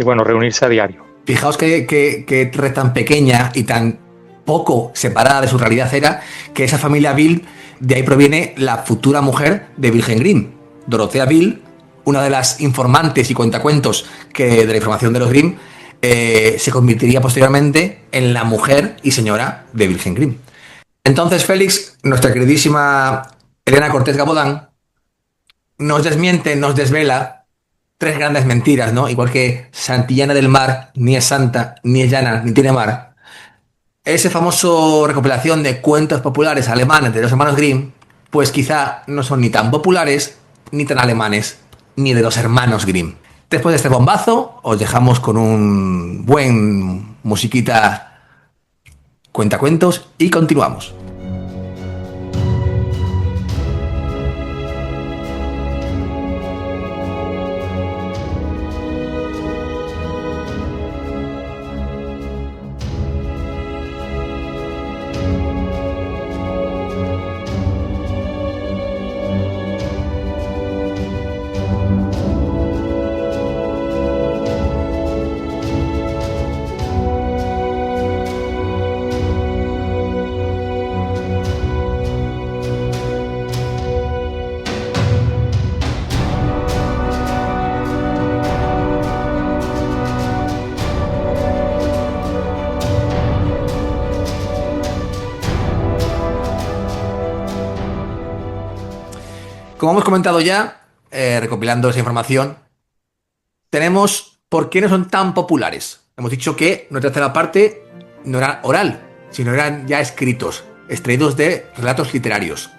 bueno, reunirse a diario. Fijaos que red tan pequeña y tan poco separada de su realidad era, que esa familia Bill, de ahí proviene la futura mujer de Wilhelm Grimm, Dorothea Bill, una de las informantes y cuentacuentos de la información de los Grimm, se convertiría posteriormente en la mujer y señora de Wilhelm Grimm. Entonces, Félix, nuestra queridísima Elena Cortés Gabodán nos desmiente, nos desvela tres grandes mentiras, ¿no? Igual que Santillana del Mar ni es santa, ni es llana, ni tiene mar. Ese famoso recopilación de cuentos populares alemanes de los hermanos Grimm, pues quizá no son ni tan populares, ni tan alemanes, ni de los hermanos Grimm. Después de este bombazo, os dejamos con un buen musiquita cuentacuentos y continuamos. Como hemos comentado ya, recopilando esa información, tenemos por qué no son tan populares. Hemos dicho que nuestra tercera parte no era oral, sino eran ya escritos, extraídos de relatos literarios.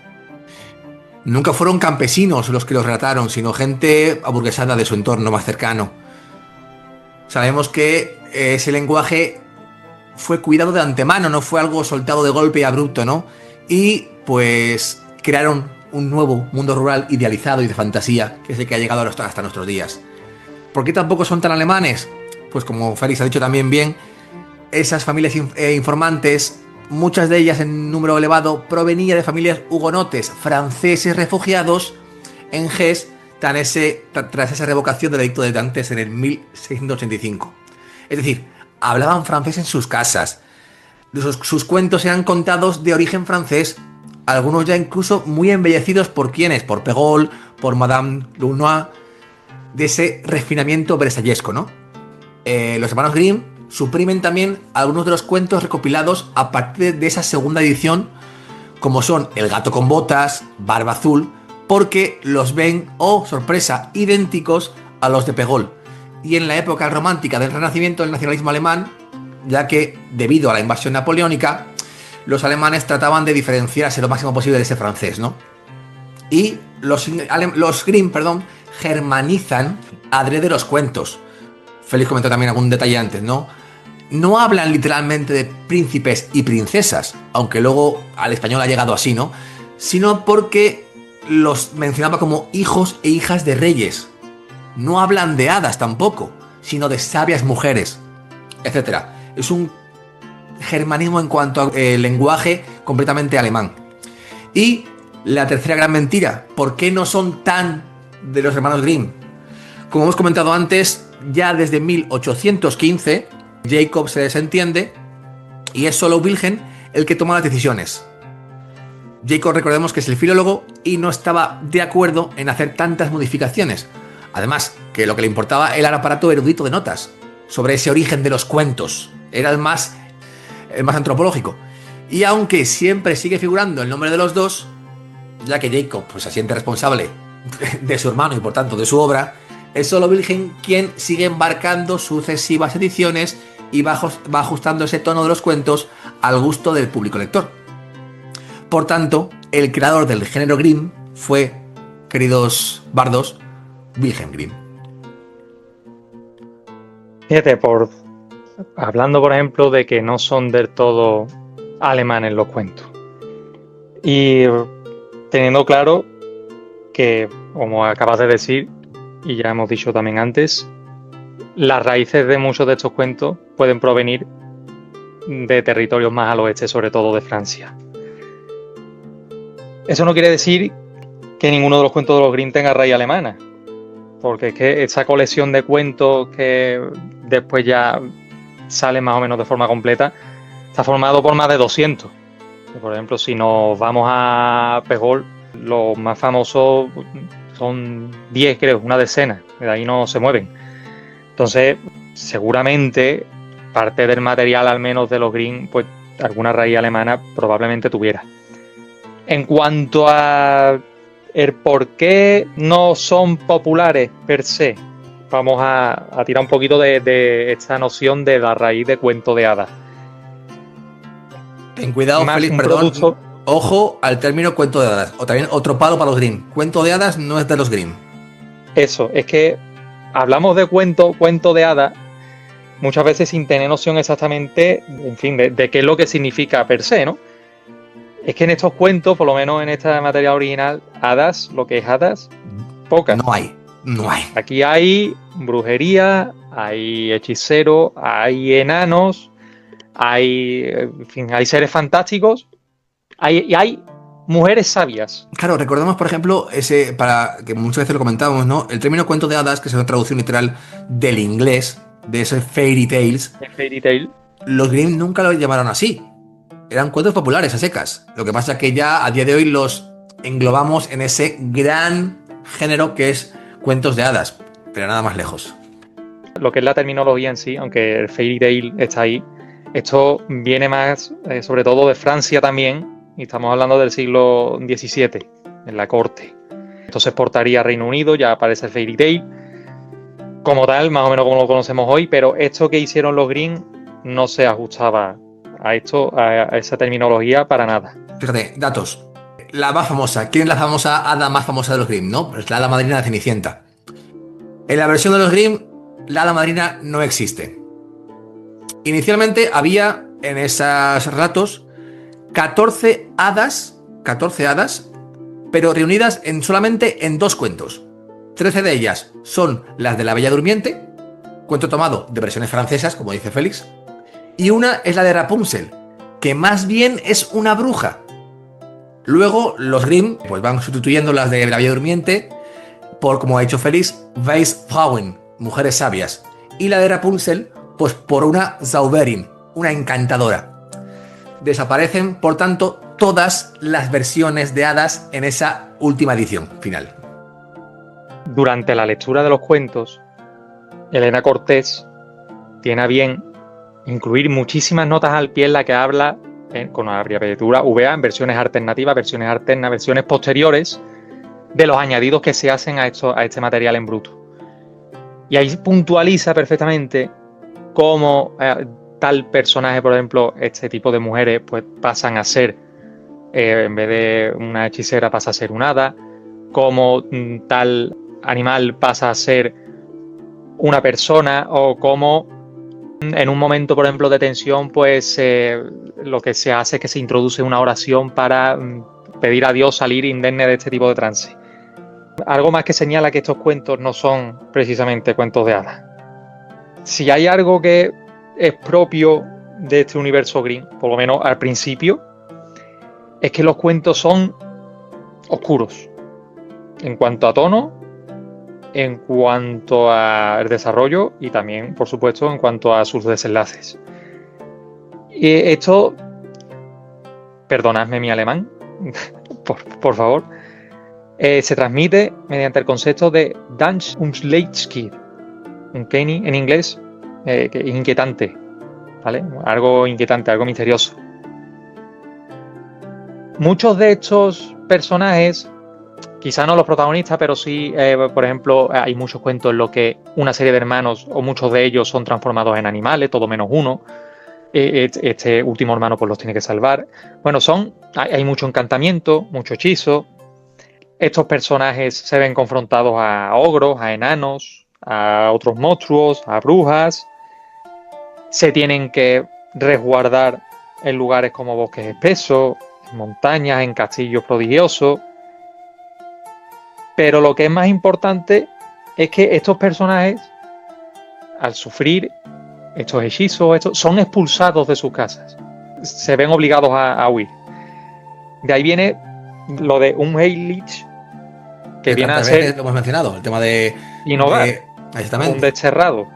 Nunca fueron campesinos los que los relataron, sino gente aburguesada de su entorno más cercano. Sabemos que ese lenguaje fue cuidado de antemano, no fue algo soltado de golpe y abrupto, ¿no? Y pues crearon un nuevo mundo rural idealizado y de fantasía, que es el que ha llegado hasta nuestros días. ¿Por qué tampoco son tan alemanes? Pues como Félix ha dicho también bien, esas familias informantes, muchas de ellas en número elevado, provenían de familias hugonotes, franceses refugiados en Hesse tras esa revocación del edicto de Dantes en el 1685. Es decir, hablaban francés en sus casas. Sus cuentos eran contados de origen francés, algunos ya incluso muy embellecidos por quienes, por Pegol, por Madame Launois, de ese refinamiento versallesco, ¿no? Los hermanos Grimm suprimen también algunos de los cuentos recopilados a partir de esa segunda edición, como son El gato con botas, Barba azul, porque los ven, oh sorpresa, idénticos a los de Pegol. Y en la época romántica del Renacimiento, el nacionalismo alemán, ya que debido a la invasión napoleónica, los alemanes trataban de diferenciarse lo máximo posible de ese francés, ¿no? Y los Grimm, germanizan adrede los cuentos. Félix comentó también algún detalle antes, ¿no? No hablan literalmente de príncipes y princesas, aunque luego al español ha llegado así, ¿no? Sino porque los mencionaba como hijos e hijas de reyes. No hablan de hadas tampoco, sino de sabias mujeres, etc. Es un germanismo en cuanto al lenguaje completamente alemán. Y la tercera gran mentira, ¿por qué no son tan de los hermanos Grimm? Como hemos comentado antes, ya desde 1815 Jacob se desentiende y es solo Wilhelm el que toma las decisiones. Jacob, recordemos que es el filólogo y no estaba de acuerdo en hacer tantas modificaciones. Además, que lo que le importaba era el aparato erudito de notas sobre ese origen de los cuentos. Era el más antropológico. Y aunque siempre sigue figurando el nombre de los dos, ya que Jacob pues, se siente responsable de su hermano y por tanto de su obra, es solo Wilhelm quien sigue embarcando sucesivas ediciones y va ajustando ese tono de los cuentos al gusto del público lector. Por tanto, el creador del género Grimm fue, queridos bardos, Wilhelm Grimm. Fíjate, hablando por ejemplo de que no son del todo alemanes los cuentos. Y teniendo claro que, como acabas de decir, y ya hemos dicho también antes, las raíces de muchos de estos cuentos pueden provenir de territorios más al oeste, sobre todo de Francia. Eso no quiere decir que ninguno de los cuentos de los Grimm tenga raíz alemana, porque es que esa colección de cuentos que después ya sale más o menos de forma completa está formado por más de 200. Por ejemplo, si nos vamos a Pegol, los más famosos son 10, creo, una decena, de ahí no se mueven. Entonces, seguramente parte del material, al menos de los Grimm, pues alguna raíz alemana probablemente tuviera. En cuanto a el por qué no son populares per se, vamos a tirar un poquito de esta noción de la raíz de cuento de hadas. Ten cuidado, Félix, perdón. Ojo al término cuento de hadas. O también otro palo para los Grimm. Cuento de hadas no es de los Grimm. Eso, es que hablamos de cuento de hadas muchas veces sin tener noción exactamente, en fin, de qué es lo que significa per se, ¿no? Es que en estos cuentos, por lo menos en esta materia original, hadas, lo que es hadas, pocas. No hay. Aquí hay brujería, hay hechiceros, hay enanos, hay seres fantásticos, hay mujeres sabias. Claro, recordemos, por ejemplo, para que muchas veces lo comentábamos, ¿no? El término cuento de hadas, que es una traducción literal del inglés, de ese fairy tales. El fairy tale. Los Grimm nunca lo llamaron así. Eran cuentos populares a secas. Lo que pasa es que ya a día de hoy los englobamos en ese gran género que es cuentos de hadas, pero nada más lejos. Lo que es la terminología en sí, aunque el fairy tale está ahí, esto viene más, sobre todo de Francia también, y estamos hablando del siglo XVII, en la corte. Esto se exportaría a Reino Unido, ya aparece el Fairy Tail como tal, más o menos como lo conocemos hoy, pero esto que hicieron los Grimm no se ajustaba a esa terminología para nada. Fíjate, datos. La más famosa. ¿Quién es la famosa hada más famosa de los Grimm? ¿No? Pues la hada madrina de Cenicienta. En la versión de los Grimm, la hada madrina no existe. Inicialmente había en esos relatos 14 hadas, pero reunidas solamente en 2 cuentos. 13 de ellas son las de la Bella Durmiente, cuento tomado de versiones francesas, como dice Félix, y una es la de Rapunzel, que más bien es una bruja. Luego los Grimm pues van sustituyendo las de la Bella Durmiente por, como ha dicho Félix, Weisfrauen, mujeres sabias, y la de Rapunzel pues por una Zauberin, una encantadora. Desaparecen, por tanto, todas las versiones de hadas en esa última edición final. Durante la lectura de los cuentos, Elena Cortés tiene a bien incluir muchísimas notas al pie en la que habla con la abreviatura VA en versiones alternativas, versiones alternas, versiones posteriores de los añadidos que se hacen a este material en bruto. Y ahí puntualiza perfectamente cómo tal personaje, por ejemplo, este tipo de mujeres, pues pasan a ser, en vez de una hechicera, pasa a ser un hada, cómo tal animal pasa a ser una persona, o cómo en un momento, por ejemplo, de tensión, pues lo que se hace es que se introduce una oración para pedir a Dios salir indemne de este tipo de trance. Algo más que señala que estos cuentos no son precisamente cuentos de hadas. Si hay algo que es propio de este universo Grimm, por lo menos al principio, es que los cuentos son oscuros en cuanto a tono, en cuanto al desarrollo y también, por supuesto, en cuanto a sus desenlaces. Y esto, perdonadme mi alemán, por favor, se transmite mediante el concepto de Dunch und Schleichkid, en inglés, que es inquietante, ¿vale? Algo inquietante, algo misterioso. Muchos de estos personajes, quizá no los protagonistas, pero sí, por ejemplo, hay muchos cuentos en los que una serie de hermanos, o muchos de ellos, son transformados en animales, todo menos uno. Este último hermano pues los tiene que salvar. Bueno, hay mucho encantamiento, mucho hechizo. Estos personajes se ven confrontados a ogros, a enanos, a otros monstruos, a brujas. Se tienen que resguardar en lugares como bosques espesos, en montañas, en castillos prodigiosos. Pero lo que es más importante es que estos personajes, al sufrir estos hechizos, son expulsados de sus casas. Se ven obligados a huir. De ahí viene lo de un Heilig, que viene a ser... Lo hemos mencionado, el tema de... inhogar, un desterrado.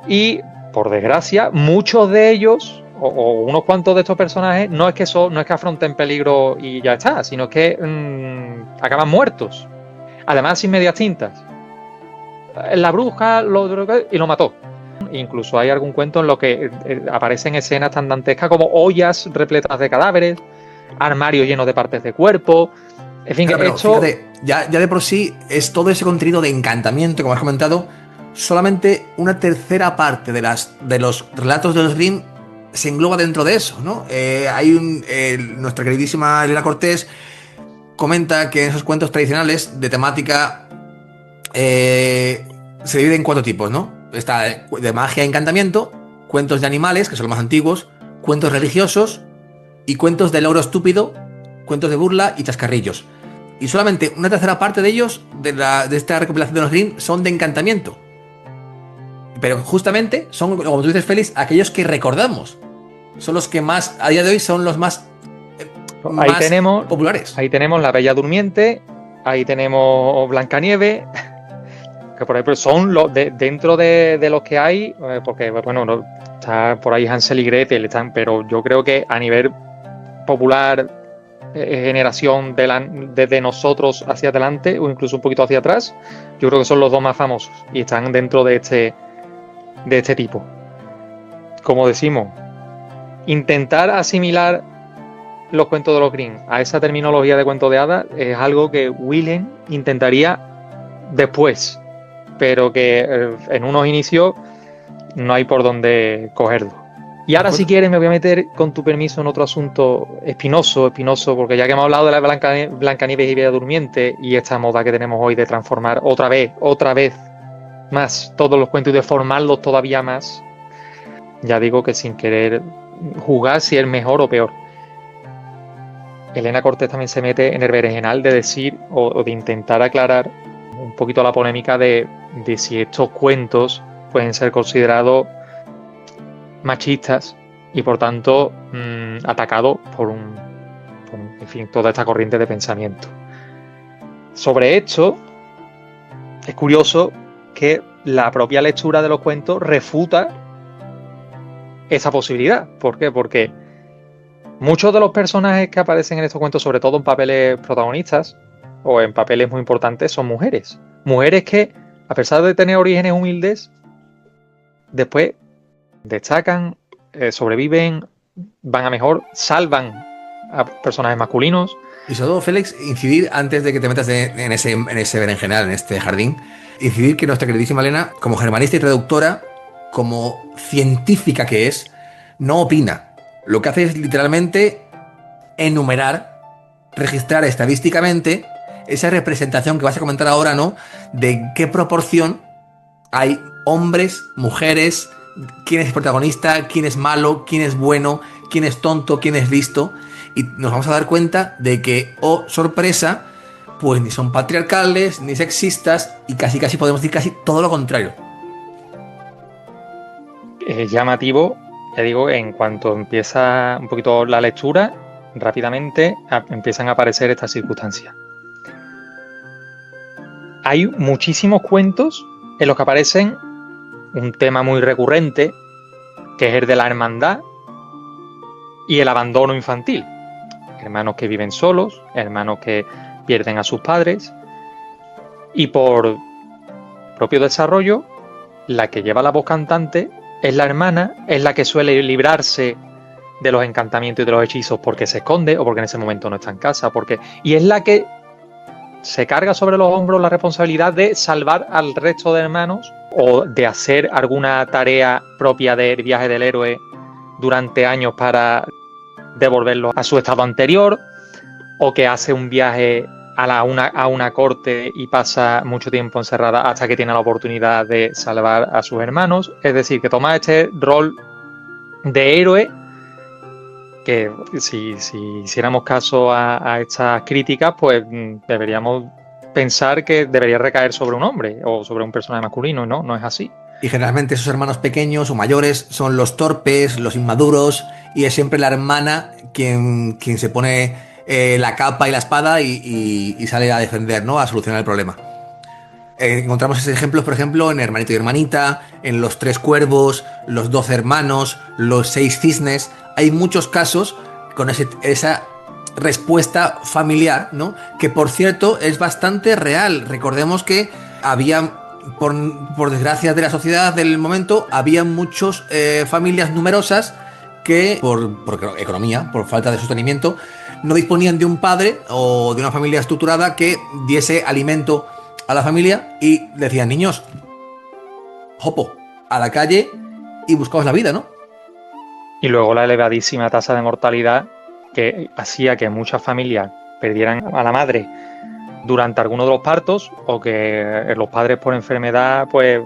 Y, por desgracia, muchos de ellos, o unos cuantos de estos personajes, no es que afronten peligro y ya está, sino que acaban muertos. Además, sin medias tintas. La bruja y lo mató. Incluso hay algún cuento en lo que aparecen escenas tan dantescas como ollas repletas de cadáveres, armarios llenos de partes de cuerpo. En fin, claro, fíjate, ya de por sí es todo ese contenido de encantamiento, como has comentado. Solamente una tercera parte de los relatos de los Grimm se engloba dentro de eso, ¿no? Nuestra queridísima Elena Cortés comenta que en esos cuentos tradicionales de temática se divide en 4 tipos, ¿no? Está de magia e encantamiento, cuentos de animales, que son los más antiguos, cuentos religiosos y cuentos de logro estúpido, cuentos de burla y chascarrillos. Y solamente una tercera parte de ellos, de esta recopilación de los Grimm, son de encantamiento. Pero justamente son, como tú dices, Félix, aquellos que recordamos. Son los que más, a día de hoy, son los más populares. Ahí tenemos La Bella Durmiente, ahí tenemos Blancanieves, que por ejemplo son dentro de los que hay, porque bueno, está por ahí Hansel y Gretel, pero yo creo que a nivel popular, generación desde nosotros hacia adelante, o incluso un poquito hacia atrás, yo creo que son los 2 más famosos y están dentro de este tipo. Como decimos, intentar asimilar los cuentos de los Grimm a esa terminología de cuento de hadas es algo que Willem intentaría después, pero que en unos inicios no hay por dónde cogerlo. Y ahora, si quieres, me voy a meter, con tu permiso, en otro asunto espinoso, porque ya que hemos hablado de la Blancanieves y Bella Durmiente y esta moda que tenemos hoy de transformar otra vez más todos los cuentos y de formarlos todavía más, ya digo que sin querer jugar si es mejor o peor. Elena Cortés también se mete en el berenjenal de decir o de intentar aclarar un poquito la polémica de si estos cuentos pueden ser considerados machistas y por tanto atacados por en fin, toda esta corriente de pensamiento. Sobre esto, es curioso que la propia lectura de los cuentos refuta esa posibilidad. ¿Por qué? Porque muchos de los personajes que aparecen en estos cuentos, sobre todo en papeles protagonistas o en papeles muy importantes, son mujeres. Mujeres que, a pesar de tener orígenes humildes, después destacan, sobreviven, van a mejor, salvan a personajes masculinos. Y sobre todo, Félix, incidir, antes de que te metas en ese berenjenal, en este jardín, incidir que nuestra queridísima Elena, como germanista y traductora, como científica que es, no opina. Lo que hace es literalmente enumerar, registrar estadísticamente esa representación que vas a comentar ahora, ¿no? De qué proporción hay hombres, mujeres, quién es protagonista, quién es malo, quién es bueno, quién es tonto, quién es listo. Y nos vamos a dar cuenta de que, oh sorpresa, pues ni son patriarcales, ni sexistas, y casi podemos decir casi todo lo contrario. Es llamativo, ya digo, en cuanto empieza un poquito la lectura, rápidamente empiezan a aparecer estas circunstancias. Hay muchísimos cuentos en los que aparecen un tema muy recurrente, que es el de la hermandad y el abandono infantil. Hermanos que viven solos, hermanos que pierden a sus padres, y por propio desarrollo, la que lleva la voz cantante es la hermana, es la que suele librarse de los encantamientos y de los hechizos porque se esconde o porque en ese momento no está en casa, y es la que se carga sobre los hombros la responsabilidad de salvar al resto de hermanos o de hacer alguna tarea propia del viaje del héroe durante años para devolverlo a su estado anterior, o que hace un viaje a una corte y pasa mucho tiempo encerrada hasta que tiene la oportunidad de salvar a sus hermanos. Es decir, que toma este rol de héroe que si hiciéramos caso a estas críticas, pues deberíamos pensar que debería recaer sobre un hombre o sobre un personaje masculino, ¿no? No es así. Y generalmente esos hermanos pequeños o mayores son los torpes, los inmaduros, y es siempre la hermana quien se pone la capa y la espada y sale a defender, ¿no? A solucionar el problema. Encontramos esos ejemplos, por ejemplo, en Hermanito y Hermanita, en Los Tres Cuervos, Los 12 Hermanos, Los 6 Cisnes. Hay muchos casos con esa respuesta familiar, ¿no? Que, por cierto, es bastante real. Recordemos que había, por desgracia de la sociedad del momento, había muchas familias numerosas que, por economía, por falta de sostenimiento, no disponían de un padre o de una familia estructurada que diese alimento a la familia, y decían: niños, jopo, a la calle y buscaos la vida, ¿no? Y luego la elevadísima tasa de mortalidad que hacía que muchas familias perdieran a la madre durante alguno de los partos, o que los padres por enfermedad pues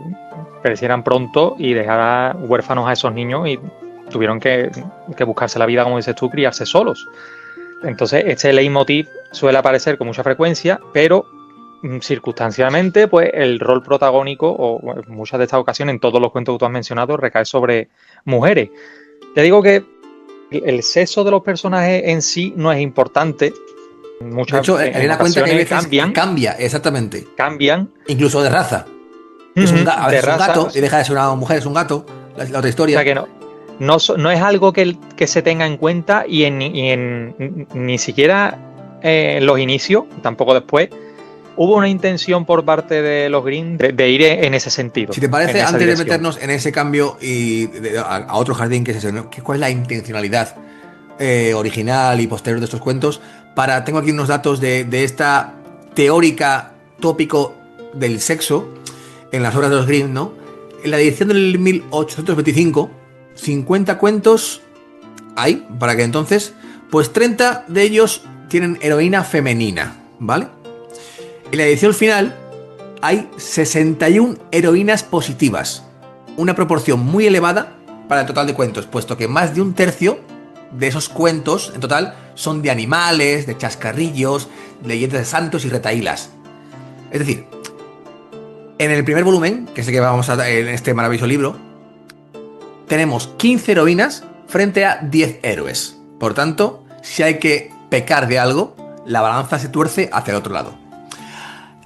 perecieran pronto y dejaran huérfanos a esos niños y tuvieron que buscarse la vida, como dices tú, criarse solos. Entonces este leitmotiv suele aparecer con mucha frecuencia, pero circunstancialmente pues el rol protagónico, o en muchas de estas ocasiones, en todos los cuentos que tú has mencionado, recae sobre mujeres. Te digo que el sexo de los personajes en sí no es importante. Muchas, de hecho, Elena cuenta que a veces cambia, exactamente. Cambian. Incluso de raza. Es un gato y deja de ser una mujer, es un gato. La otra historia. O sea que no es algo que se tenga en cuenta, y ni siquiera en los inicios, tampoco después, hubo una intención por parte de los Grimm de ir en ese sentido. Si te parece, antes de meternos en ese cambio y a otro jardín que es ese, ¿no? ¿Cuál es la intencionalidad original y posterior de estos cuentos. Tengo aquí unos datos de esta teórica tópico del sexo en las obras de los Grimm, ¿no? En la edición del 1825, 50 cuentos hay, para que entonces, pues 30 de ellos tienen heroína femenina, ¿vale? En la edición final hay 61 heroínas positivas, una proporción muy elevada para el total de cuentos, puesto que más de un tercio de esos cuentos en total son de animales, de chascarrillos, leyendas de santos y retahílas. Es decir, en el primer volumen, que es el que vamos a dar en este maravilloso libro, tenemos 15 heroínas frente a 10 héroes. Por tanto, si hay que pecar de algo, la balanza se tuerce hacia el otro lado.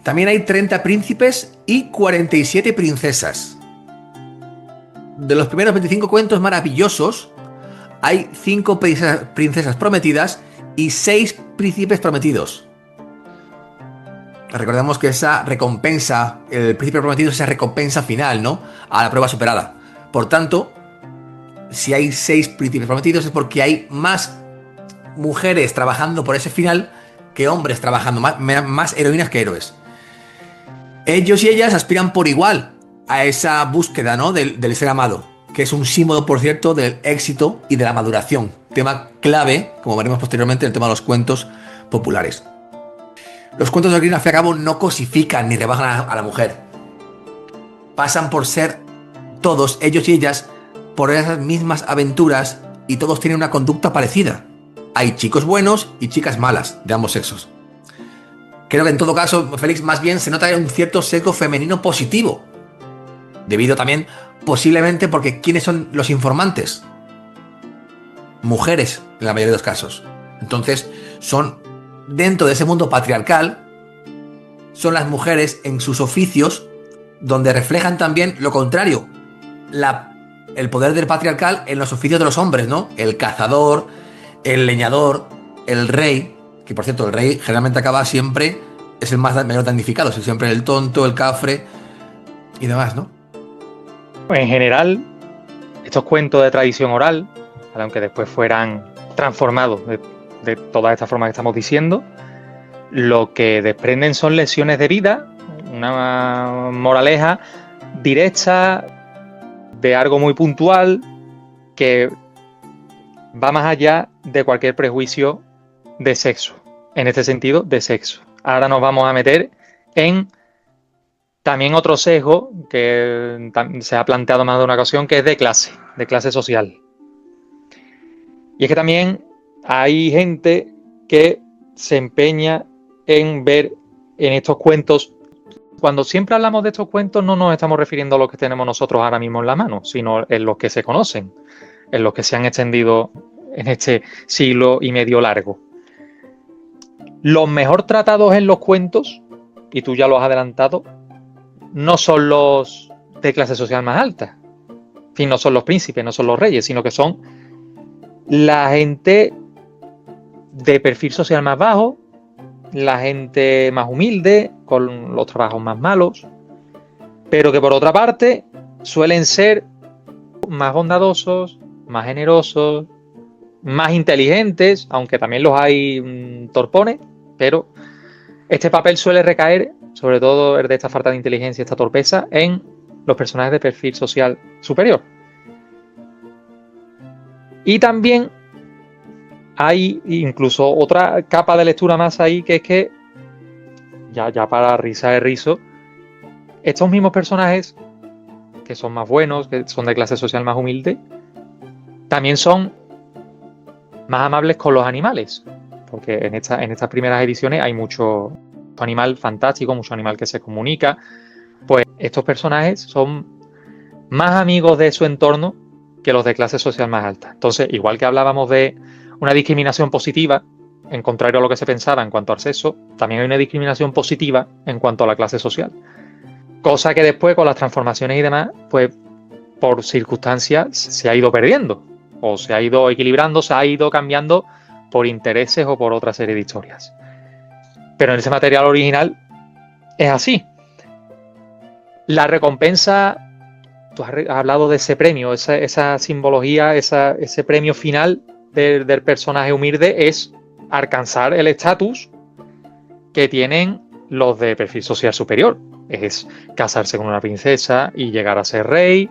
También hay 30 príncipes y 47 princesas. De los primeros 25 cuentos maravillosos, hay 5 princesas prometidas y 6 príncipes prometidos. Recordemos que esa recompensa, el príncipe prometido es esa recompensa final, ¿no? A la prueba superada. Por tanto, si hay 6 príncipes prometidos es porque hay más mujeres trabajando por ese final que hombres trabajando, más heroínas que héroes. Ellos y ellas aspiran por igual a esa búsqueda, ¿no? del ser amado, que es un símbolo, por cierto, del éxito y de la maduración. Tema clave, como veremos posteriormente, en el tema de los cuentos populares. Los cuentos de Grimm, al fin y al cabo, no cosifican ni rebajan a la mujer. Pasan por ser todos, ellos y ellas, por esas mismas aventuras, y todos tienen una conducta parecida. Hay chicos buenos y chicas malas, de ambos sexos. Creo que en todo caso, Félix, más bien se nota un cierto sesgo femenino positivo. Debido también, posiblemente, porque ¿quiénes son los informantes? Mujeres, en la mayoría de los casos. Entonces, son, dentro de ese mundo patriarcal, son las mujeres en sus oficios donde reflejan también lo contrario. El poder del patriarcal en los oficios de los hombres, ¿no? El cazador, el leñador, el rey, que por cierto el rey generalmente acaba siempre, es el mayor damnificado, es siempre el tonto, el cafre y demás, ¿no? En general, estos cuentos de tradición oral, aunque después fueran transformados de todas estas formas que estamos diciendo, lo que desprenden son lecciones de vida, una moraleja directa de algo muy puntual que va más allá de cualquier prejuicio de sexo, en este sentido de sexo. Ahora nos vamos a meter en también otro sesgo que se ha planteado más de una ocasión, que es de clase social. Y es que también hay gente que se empeña en ver en estos cuentos. Cuando siempre hablamos de estos cuentos no nos estamos refiriendo a los que tenemos nosotros ahora mismo en la mano, sino en los que se conocen, en los que se han extendido en este siglo y medio largo. Los mejor tratados en los cuentos, y tú ya lo has adelantado, no son los de clase social más alta, en fin, no son los príncipes, no son los reyes, sino que son la gente de perfil social más bajo, la gente más humilde, con los trabajos más malos, pero que por otra parte suelen ser más bondadosos, más generosos, más inteligentes, aunque también los hay torpones, pero este papel suele recaer, sobre todo el de esta falta de inteligencia y esta torpeza, en los personajes de perfil social superior. Y también hay incluso otra capa de lectura más ahí, que es que, ya para risa de rizo, estos mismos personajes, que son más buenos, que son de clase social más humilde, también son más amables con los animales, porque en estas primeras ediciones hay mucho animal fantástico, mucho animal que se comunica. Pues estos personajes son más amigos de su entorno que los de clase social más alta. Entonces, igual que hablábamos de una discriminación positiva, en contrario a lo que se pensaba en cuanto al sexo, también hay una discriminación positiva en cuanto a la clase social. Cosa que después, con las transformaciones y demás, pues por circunstancias se ha ido perdiendo, o se ha ido equilibrando, se ha ido cambiando por intereses o por otra serie de historias. Pero en ese material original es así. La recompensa, tú has hablado de ese premio, esa simbología, ese premio final, del personaje humilde es alcanzar el estatus que tienen los de perfil social superior. Es casarse con una princesa y llegar a ser rey,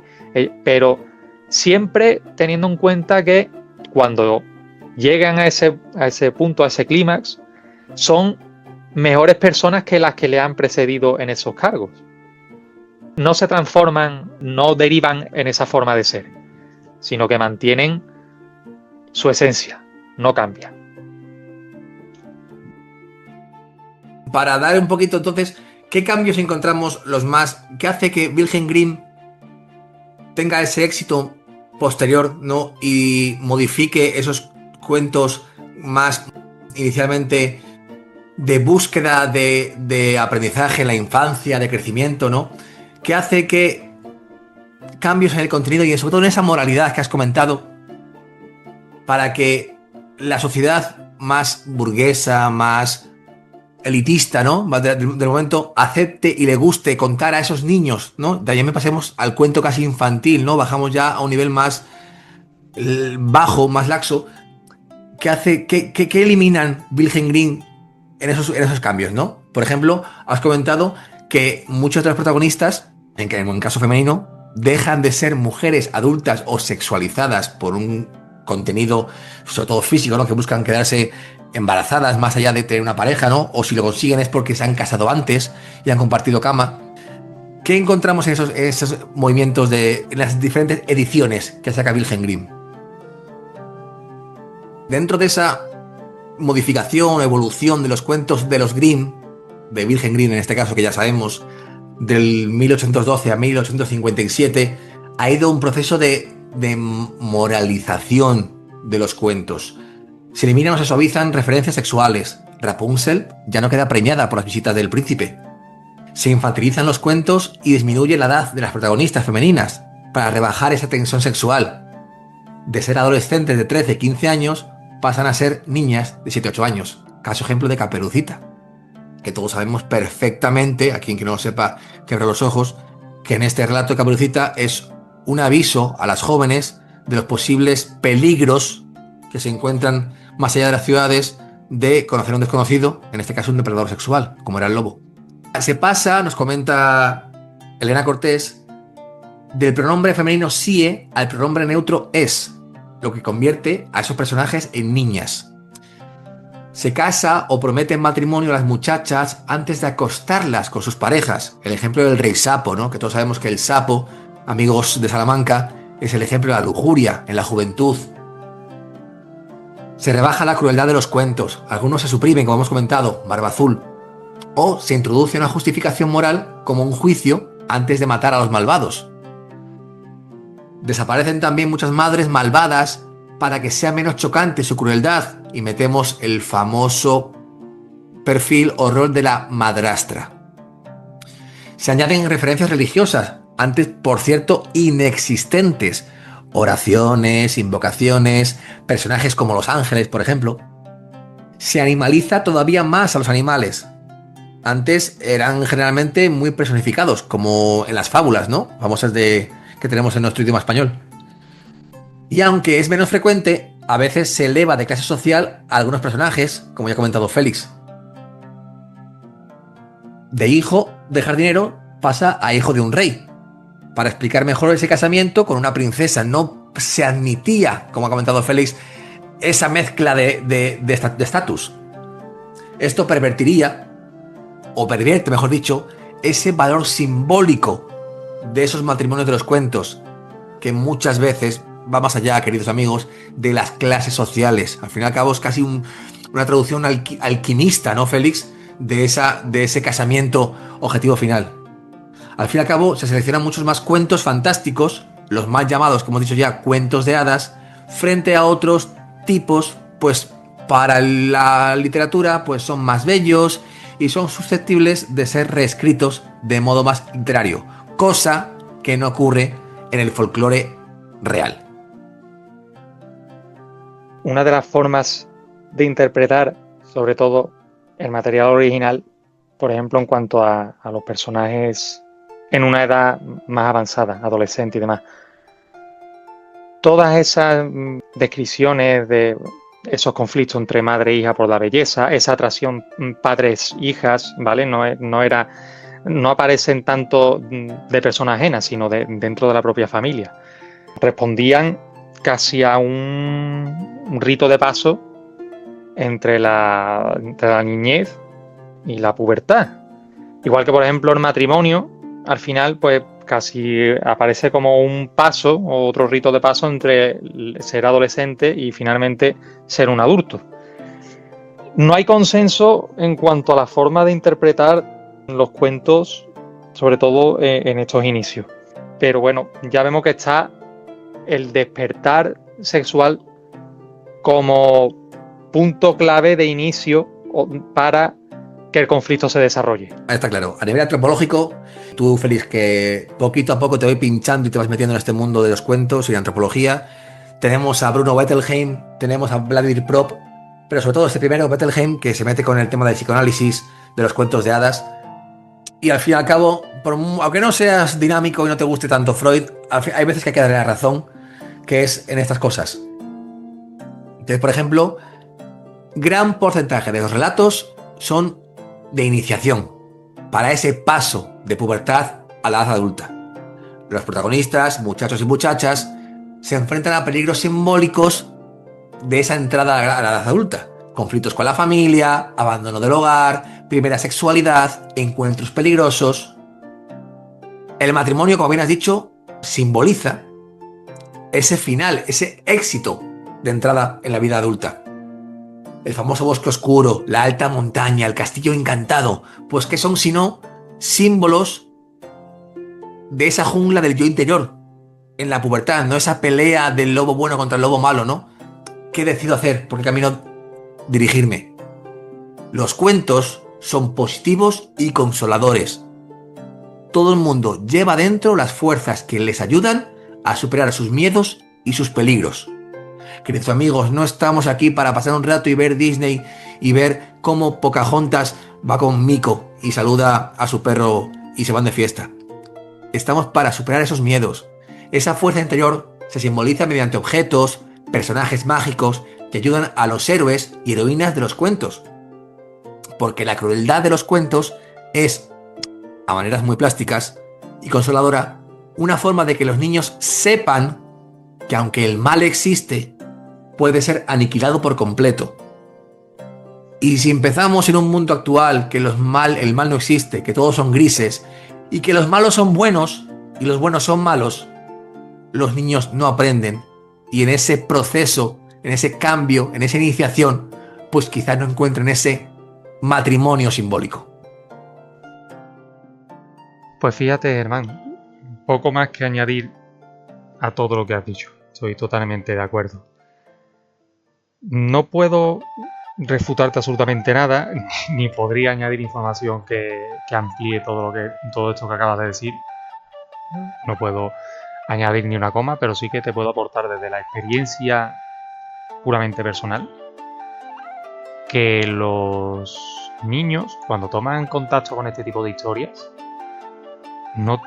pero siempre teniendo en cuenta que cuando llegan a ese punto, a ese clímax, son mejores personas que las que le han precedido en esos cargos. No se transforman, no derivan en esa forma de ser, sino que mantienen su esencia, no cambian. Para dar un poquito, entonces, ¿qué cambios encontramos los más? ¿Qué hace que Wilhelm Grimm tenga ese éxito posterior, ¿no? Y modifique esos cuentos más inicialmente de búsqueda de aprendizaje en la infancia, de crecimiento, ¿no? ¿Qué hace que cambios en el contenido y sobre todo en esa moralidad que has comentado para que la sociedad más burguesa, más elitista, ¿no? Del momento acepte y le guste contar a esos niños, ¿no? De ahí me pasemos al cuento casi infantil, ¿no? Bajamos ya a un nivel más bajo, más laxo. ¿Qué hace, qué eliminan Wilhelm Grimm en esos cambios, ¿no? Por ejemplo, has comentado que muchos de los protagonistas, en caso femenino, dejan de ser mujeres adultas o sexualizadas por un contenido, sobre todo físico, ¿no? Que buscan quedarse embarazadas más allá de tener una pareja, ¿no? O si lo consiguen es porque se han casado antes y han compartido cama. ¿Qué encontramos en esos movimientos en las diferentes ediciones que saca Wilhelm Grimm? Dentro de esa modificación o evolución de los cuentos de los Grimm, de Wilhelm Grimm en este caso, que ya sabemos, del 1812 a 1857, ha ido un proceso de moralización de los cuentos. Se eliminan o se suavizan referencias sexuales. Rapunzel ya no queda preñada por las visitas del príncipe. Se infantilizan los cuentos y disminuye la edad de las protagonistas femeninas para rebajar esa tensión sexual. De ser adolescentes de 13-15 años, pasan a ser niñas de 7-8 años. Caso ejemplo de Caperucita, que todos sabemos perfectamente, a quien que no lo sepa, que abra los ojos, que en este relato de Caperucita es un aviso a las jóvenes de los posibles peligros que se encuentran más allá de las ciudades de conocer a un desconocido, en este caso un depredador sexual, como era el lobo. Se pasa, nos comenta Elena Cortés, del pronombre femenino sie al pronombre neutro es, lo que convierte a esos personajes en niñas. Se casa o promete matrimonio a las muchachas antes de acostarlas con sus parejas. El ejemplo del rey Sapo, ¿no? Que todos sabemos que el sapo, amigos de Salamanca, es el ejemplo de la lujuria en la juventud. Se rebaja la crueldad de los cuentos. Algunos se suprimen, como hemos comentado, Barba Azul. O se introduce una justificación moral como un juicio antes de matar a los malvados. Desaparecen también muchas madres malvadas para que sea menos chocante su crueldad y metemos el famoso perfil o rol de la madrastra. Se añaden referencias religiosas, antes por cierto inexistentes, oraciones, invocaciones, personajes como los ángeles, por ejemplo. Se animaliza todavía más a los animales. Antes eran generalmente muy personificados, como en las fábulas, ¿no? Famosas que tenemos en nuestro idioma español. Y aunque es menos frecuente, a veces se eleva de clase social a algunos personajes, como ya ha comentado Félix. De hijo de jardinero pasa a hijo de un rey, para explicar mejor ese casamiento con una princesa. No se admitía, como ha comentado Félix, esa mezcla de estatus. Esto pervertiría, o pervierte, mejor dicho, ese valor simbólico de esos matrimonios de los cuentos, que muchas veces va más allá, queridos amigos, de las clases sociales. Al fin y al cabo es casi una traducción alquimista, ¿no, Félix? De ese casamiento objetivo final. Al fin y al cabo se seleccionan muchos más cuentos fantásticos, los más llamados, como he dicho ya, cuentos de hadas, frente a otros tipos, pues para la literatura, pues son más bellos y son susceptibles de ser reescritos de modo más literario, cosa que no ocurre en el folclore real. Una de las formas de interpretar, sobre todo el material original, por ejemplo, en cuanto a los personajes en una edad más avanzada, adolescente y demás, todas esas descripciones de esos conflictos entre madre e hija por la belleza, esa atracción padres-hijas, ¿vale? No aparecen tanto de personas ajenas, sino dentro de la propia familia. Respondían casi a un rito de paso entre la niñez y la pubertad. Igual que, por ejemplo, el matrimonio, al final, pues casi aparece como un paso o otro rito de paso entre ser adolescente y finalmente ser un adulto. No hay consenso en cuanto a la forma de interpretar los cuentos, sobre todo en estos inicios. Pero bueno, ya vemos que está el despertar sexual como punto clave de inicio para que el conflicto se desarrolle. Está claro. A nivel antropológico, tú, Félix, que poquito a poco te voy pinchando y te vas metiendo en este mundo de los cuentos y de antropología. Tenemos a Bruno Bettelheim, tenemos a Vladimir Prop, pero sobre todo este primero, Bettelheim, que se mete con el tema del psicoanálisis, de los cuentos de hadas. Y al fin y al cabo, aunque no seas dinámico y no te guste tanto Freud, hay veces que hay que darle la razón, que es en estas cosas. Entonces, por ejemplo, gran porcentaje de los relatos son de iniciación para ese paso de pubertad a la edad adulta. Los protagonistas, muchachos y muchachas, se enfrentan a peligros simbólicos de esa entrada a la edad adulta. Conflictos con la familia, abandono del hogar, primera sexualidad, encuentros peligrosos. El matrimonio, como bien has dicho, simboliza ese final, ese éxito de entrada en la vida adulta. El famoso bosque oscuro, la alta montaña, el castillo encantado, pues ¿qué son sino símbolos de esa jungla del yo interior en la pubertad? No esa pelea del lobo bueno contra el lobo malo, ¿no? ¿Qué decido hacer? ¿Por qué camino dirigirme? Los cuentos son positivos y consoladores. Todo el mundo lleva dentro las fuerzas que les ayudan a superar sus miedos y sus peligros. Queridos amigos, no estamos aquí para pasar un rato y ver Disney y ver cómo Pocahontas va con Mico y saluda a su perro y se van de fiesta. Estamos para superar esos miedos. Esa fuerza interior se simboliza mediante objetos, personajes mágicos que ayudan a los héroes y heroínas de los cuentos. Porque la crueldad de los cuentos es, a maneras muy plásticas y consoladora, una forma de que los niños sepan que aunque el mal existe, puede ser aniquilado por completo. Y si empezamos en un mundo actual que el mal no existe, que todos son grises, y que los malos son buenos y los buenos son malos, los niños no aprenden. Y en ese proceso, en ese cambio, en esa iniciación, pues quizás no encuentren ese matrimonio simbólico. Pues fíjate, Germán, poco más que añadir a todo lo que has dicho. Estoy totalmente de acuerdo. No puedo refutarte absolutamente nada, ni podría añadir información que amplíe todo esto que acabas de decir. No puedo añadir ni una coma, pero sí que te puedo aportar desde la experiencia puramente personal que los niños, cuando toman contacto con este tipo de historias, no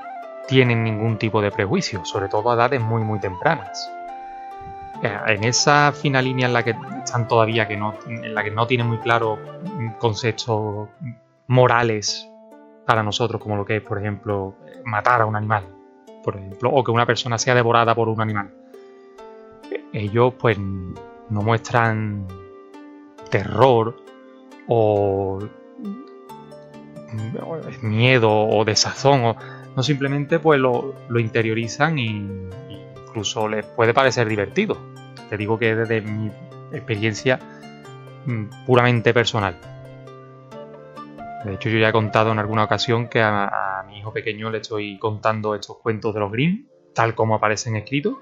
tienen ningún tipo de prejuicio, sobre todo a edades muy muy tempranas. En esa fina línea en la que están todavía, en la que no tienen muy claro conceptos morales para nosotros, como lo que es, por ejemplo, matar a un animal, por ejemplo, o que una persona sea devorada por un animal. Ellos pues no muestran terror o miedo o desazón, o no, simplemente pues lo interiorizan y incluso les puede parecer divertido. Te digo que desde mi experiencia puramente personal. De hecho, yo ya he contado en alguna ocasión que a mi hijo pequeño le estoy contando estos cuentos de los Grimm, tal como aparecen escritos,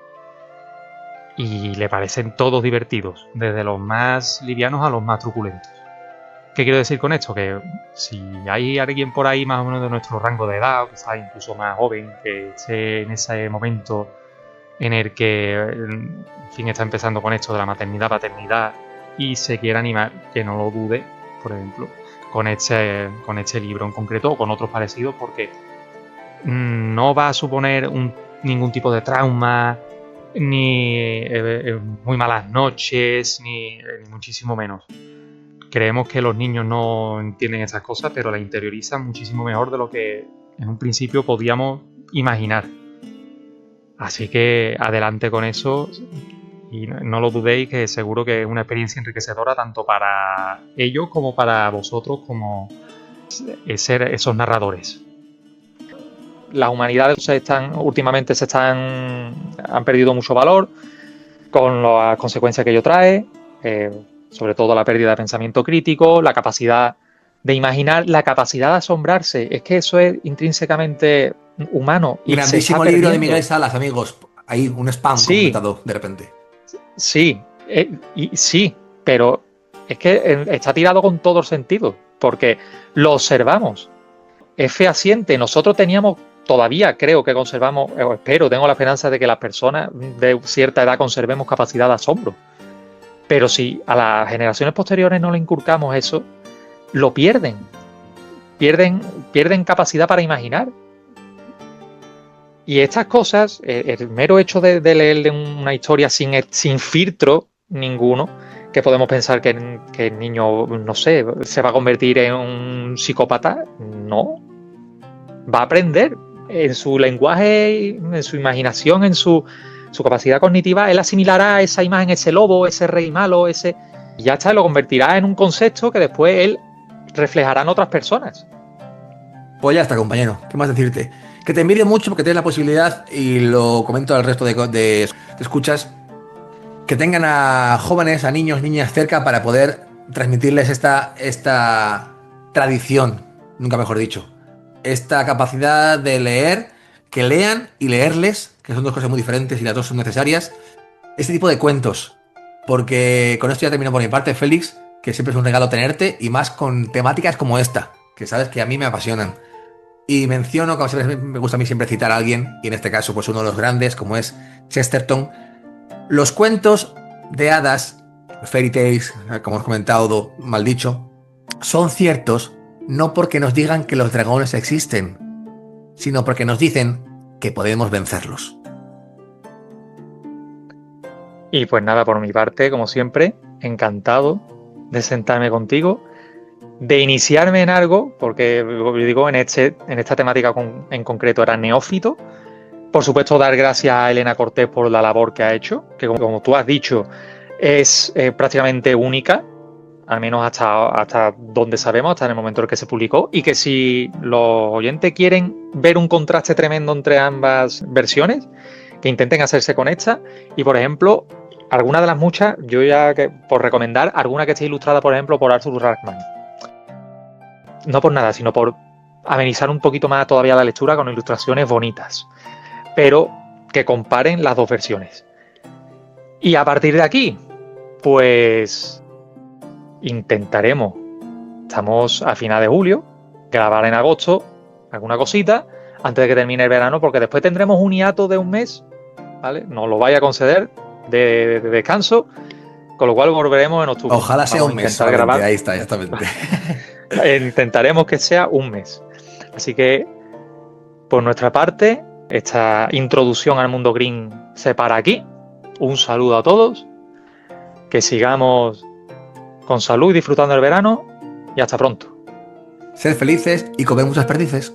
y le parecen todos divertidos, desde los más livianos a los más truculentos. ¿Qué quiero decir con esto? Que si hay alguien por ahí más o menos de nuestro rango de edad, quizás incluso más joven, que esté en ese momento en el que, en fin, está empezando con esto de la maternidad, paternidad, y se quiera animar, que no lo dude, por ejemplo, con este libro en concreto o con otros parecidos, porque no va a suponer ningún tipo de trauma ni muy malas noches, ni muchísimo menos. Creemos que los niños no entienden esas cosas, pero las interiorizan muchísimo mejor de lo que en un principio podíamos imaginar. Así que adelante con eso y no lo dudéis, que seguro que es una experiencia enriquecedora tanto para ellos como para vosotros como ser esos narradores. Las humanidades últimamente han perdido mucho valor con las consecuencias que ello trae, sobre todo la pérdida de pensamiento crítico, la capacidad de imaginar, la capacidad de asombrarse. Es que eso es intrínsecamente humano. Y grandísimo libro de Miguel Salas, amigos. Ahí un spam completado de repente. Sí, sí, pero es que está tirado con todo el sentido, porque lo observamos. Es fehaciente. Nosotros todavía creo que conservamos, tengo la esperanza de que las personas de cierta edad conservemos capacidad de asombro. Pero si a las generaciones posteriores no le inculcamos eso, lo pierden. Pierden capacidad para imaginar. Y estas cosas, el mero hecho de leerle una historia sin filtro ninguno, que podemos pensar que el niño, no sé, se va a convertir en un psicópata, no. Va a aprender en su lenguaje, en su imaginación, en su capacidad cognitiva. Él asimilará esa imagen, ese lobo, ese rey malo, y ya está, lo convertirá en un concepto que después él reflejará en otras personas. Pues ya está, compañero. ¿Qué más decirte? Que te envidio mucho porque tienes la posibilidad, y lo comento al resto de escuchas, que tengan a jóvenes, a niños, niñas cerca para poder transmitirles esta tradición, nunca mejor dicho, esta capacidad de leer, que lean y leerles, que son dos cosas muy diferentes y las dos son necesarias, este tipo de cuentos. Porque con esto ya termino por mi parte, Félix, que siempre es un regalo tenerte, y más con temáticas como esta, que sabes que a mí me apasionan. Y menciono, como siempre, me gusta a mí siempre citar a alguien, y en este caso pues uno de los grandes, como es Chesterton. Los cuentos de hadas, fairy tales, como hemos comentado, mal dicho, son ciertos no porque nos digan que los dragones existen, sino porque nos dicen que podemos vencerlos. Y pues nada, por mi parte, como siempre, encantado de sentarme contigo, de iniciarme en algo, porque digo, en esta temática en concreto era neófito. Por supuesto, dar gracias a Elena Cortés por la labor que ha hecho, que como tú has dicho, es prácticamente única, al menos hasta donde sabemos, hasta en el momento en el que se publicó, y que si los oyentes quieren ver un contraste tremendo entre ambas versiones, que intenten hacerse con esta. Y, por ejemplo, alguna de las muchas, yo ya por recomendar, alguna que esté ilustrada, por ejemplo, por Arthur Rachman. No por nada, sino por amenizar un poquito más todavía la lectura con ilustraciones bonitas, pero que comparen las dos versiones. Y a partir de aquí, pues intentaremos, estamos a final de julio, grabar en agosto alguna cosita antes de que termine el verano, porque después tendremos un hiato de un mes, ¿vale? Nos lo vaya a conceder de descanso, con lo cual volveremos en octubre. Ojalá sea un mes. Grabar. Ahí está, exactamente. Intentaremos que sea un mes. Así que, por nuestra parte, esta introducción al mundo green se para aquí. Un saludo a todos. Que sigamos con salud, disfrutando del verano. Y hasta pronto. Sed felices y comed muchas perdices.